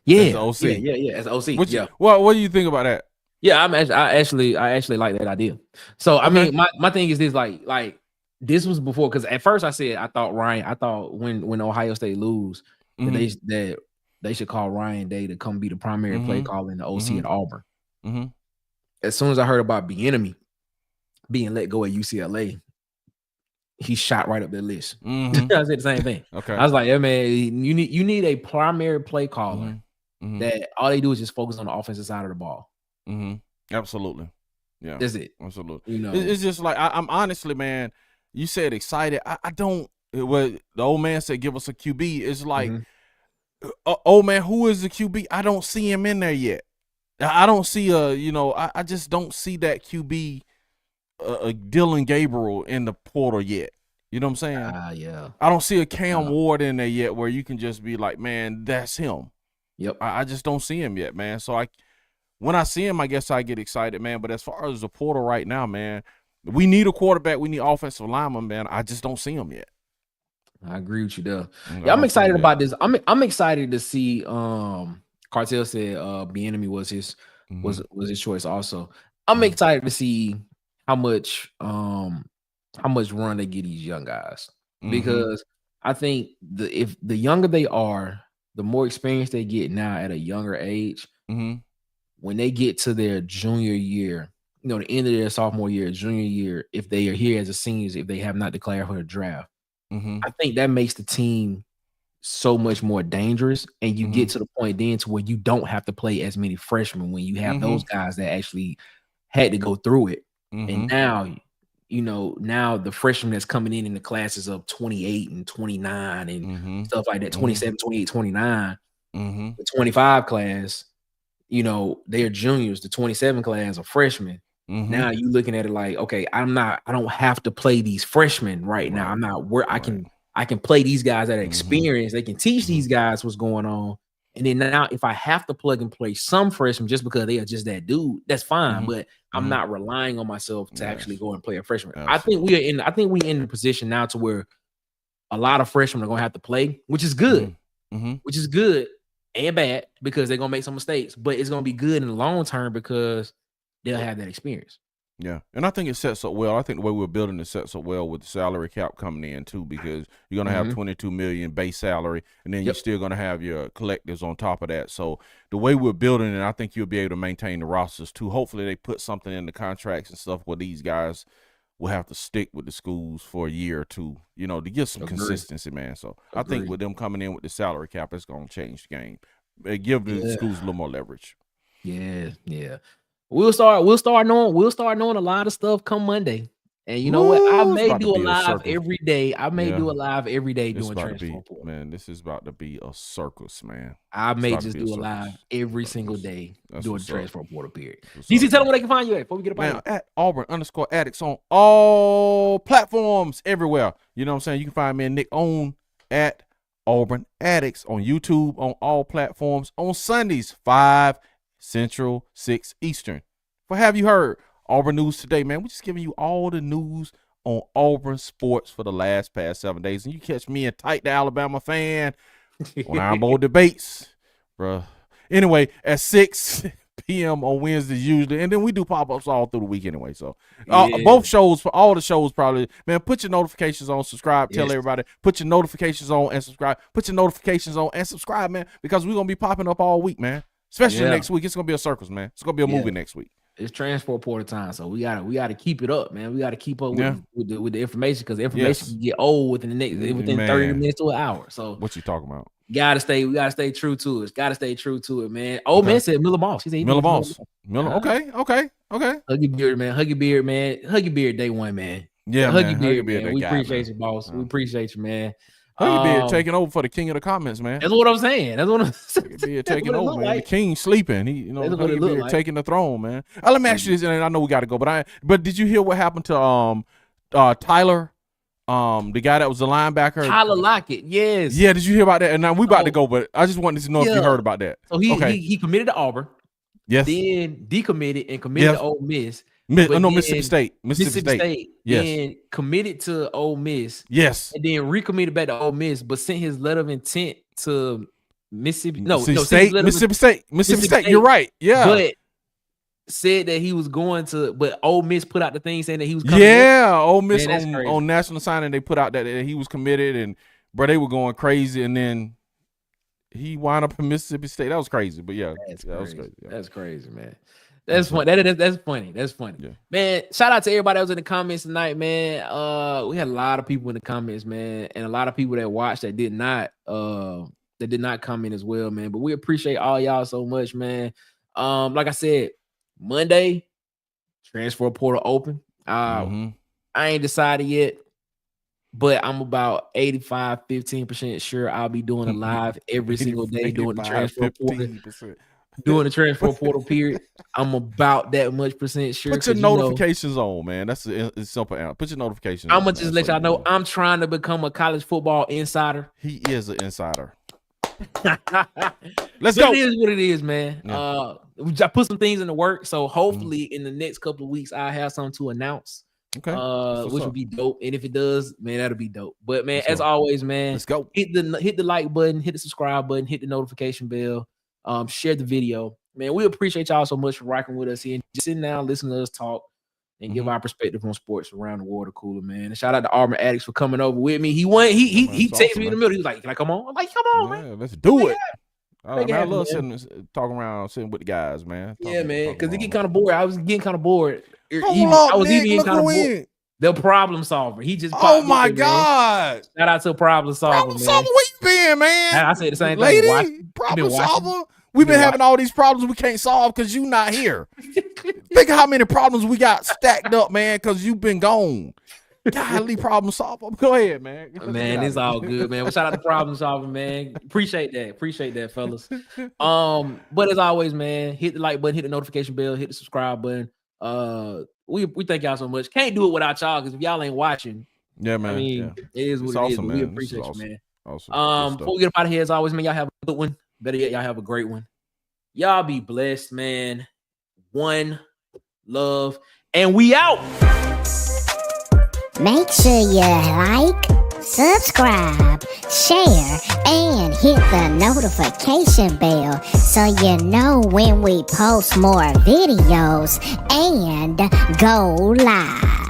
Yeah, as the OC. yeah, as the OC. What do you think about that? Yeah, I actually like that idea. So I mean, my thing is this, like this was before, because at first I thought when Ohio State lose, that they should call Ryan Day to come be the primary play caller in the OC at Auburn. As soon as I heard about Bieniemy being let go at UCLA, he shot right up their list. I said the same thing. I was like, yeah, man, you need a primary play caller that all they do is just focus on the offensive side of the ball. Absolutely. Yeah. That's it. Absolutely. You know, it's just like, I'm honestly, man, you said excited. I don't, what the old man said, give us a QB. It's like, old man, who is the QB? I don't see him in there yet. I don't see I just don't see that QB, Dylan Gabriel in the portal yet. You know what I'm saying? Yeah. I don't see a Cam Ward in there yet where you can just be like, man, that's him. Yep. I just don't see him yet, man. So when I see him, I guess I get excited, man. But as far as the portal right now, man, we need a quarterback. We need offensive lineman, man. I just don't see him yet. I agree with you there. Yeah, I'm excited about this. I'm excited to see. Cartel said Bieniemy was his choice also. I'm excited to see how much run they get these young guys, because I think if the younger they are, the more experience they get now at a younger age. When they get to their junior year, the end of their sophomore year, junior year, if they are here as a seniors, if they have not declared for the draft, I think that makes the team so much more dangerous, and you get to the point then to where you don't have to play as many freshmen when you have those guys that actually had to go through it. And now, now the freshmen that's coming in the classes of 28 and 29 and stuff like that, 27, 28, 29, the 25 class, they're juniors, the 27 class are freshmen. Now you looking at it like, okay, I don't have to play these freshmen right now. I'm not where I can play these guys that are experienced. They can teach these guys what's going on. And then now if I have to plug and play some freshmen just because they are just that dude, that's fine. But I'm not relying on myself to actually go and play a freshman. Absolutely. I think we're in the position now to where a lot of freshmen are gonna have to play, which is good. Which is good and bad, because they're gonna make some mistakes, but it's gonna be good in the long term because they'll have that experience. Yeah, and I think it sets up well. I think the way we're building it sets up well with the salary cap coming in too, because you're gonna have $22 million base salary, and then you're still gonna have your collectives on top of that. So the way we're building it, I think you'll be able to maintain the rosters too. Hopefully, they put something in the contracts and stuff where these guys will have to stick with the schools for a year or two, to get some consistency, man. So I think with them coming in with the salary cap, it's gonna change the game. Give the schools a little more leverage. Yeah. We'll start knowing a lot of stuff come Monday. And you know what? I may do a live every day. I may do a live every day doing transfer portal. Man, this is about to be a circus, man. I may just do a live every single day doing the transfer portal period. DC, tell them where they can find you at before we get up out at Auburn_addicts on all platforms everywhere. You know what I'm saying? You can find me and Nick on at Auburn Addicts on YouTube, on all platforms, on Sundays, 5 Central, 6 Eastern. What have you heard? Auburn News Today, man. We're just giving you all the news on Auburn sports for the past 7 days. And you catch me and Tight the Alabama Fan on Iron Bowl Debates, bro. Anyway, at 6 p.m. on Wednesdays usually. And then we do pop-ups all through the week anyway. So both shows, for all the shows probably, man, put your notifications on, subscribe, tell everybody, put your notifications on and subscribe. Put your notifications on and subscribe, man, because we're going to be popping up all week, man. Especially next week. It's going to be a circus, man. It's going to be a movie next week. It's transfer portal time, so we gotta keep it up, man. We gotta keep up with the information, because the information can get old within 30 minutes to an hour. So what you talking about? We gotta stay true to it. Gotta stay true to it, man. Old man said Miller Boss. He said Miller Boss. Okay. Huggy Beard, man. Huggy Beard day one, man. Yeah, Huggy Beard, man. We appreciate you, boss. We appreciate you, man. Huggy Beard taking over for the king of the comments, man. That's what I'm saying. Huggy Beard taking over, man. Like. The king sleeping. Huggy Beard taking the throne, man. Let me ask you this, and I know we got to go, but did you hear what happened to Tyler the guy that was the linebacker, Tyler Lockett. Yes. Yeah, did you hear about that? And now we about to go, but I just wanted to know if you heard about that. So he committed to Auburn. Yes. Then decommitted and committed to Ole Miss. Mississippi State. Mississippi State. Yes. Then committed to Ole Miss. Yes. And then recommitted back to Ole Miss, but sent his letter of intent to Mississippi. Mississippi State. You're right. Yeah. But said that he was going to, but Ole Miss put out the thing saying that he was coming. Yeah, Ole Miss on national signing, they put out that he was committed, and bro, they were going crazy, and then he wound up in Mississippi State. That was crazy, but yeah, that was crazy. Yeah. That's crazy, man. That's funny. That's funny. That's funny. Yeah. Man, shout out to everybody that was in the comments tonight, man. We had a lot of people in the comments, man, and a lot of people that watched that did not comment as well, man. But we appreciate all y'all so much, man. Like I said, Monday, transfer portal open. I ain't decided yet, but I'm about 15% sure I'll be doing a live every single day doing the transfer portal. Doing the transfer portal period. I'm about that much percent sure. Put your notifications on, man. That's it's simple. Put your notifications on. I'm gonna just let y'all know I'm trying to become a college football insider. He is an insider. Let's go. It is what it is, man. Yeah. I put some things in the work, so hopefully in the next couple of weeks I have something to announce. Okay, which would be dope. And if it does, man, that'll be dope. But man, as always, man, let's go. Hit the like button, hit the subscribe button, hit the notification bell. Share the video, man. We appreciate y'all so much for rocking with us here, just sitting down, listening to us talk, and give our perspective on sports around the water cooler, man. And shout out to Auburn Addicts for coming over with me. He texted me in the middle. He was like, "Can I come on?" I'm like, "Come on, man. Let's do it." I love talking around, sitting with the guys, man. Man, because it get kind of bored. I was getting kind of bored. I was even kind of bored. The problem solver. He just. Oh my God! Man. Shout out to problem solver. Problem solver, where you been, man? I said the same thing. Lady, problem solver. We've been having all these problems we can't solve because you not here. Think of how many problems we got stacked up, man, because you've been gone. Golly, problem solver. Go ahead, man. Man, it's all good, man. Well, shout out to problem solver, man. Appreciate that, fellas. But as always, man, hit the like button, hit the notification bell, hit the subscribe button. We thank y'all so much. Can't do it without y'all because if y'all ain't watching, yeah, man. I mean, it is what it is. We appreciate you, man. Awesome. Before we get up out of here, as always, man, y'all have a good one. Better yet, y'all have a great one. Y'all be blessed, man. One love, and we out. Make sure you like, subscribe, share, and hit the notification bell so you know when we post more videos and go live.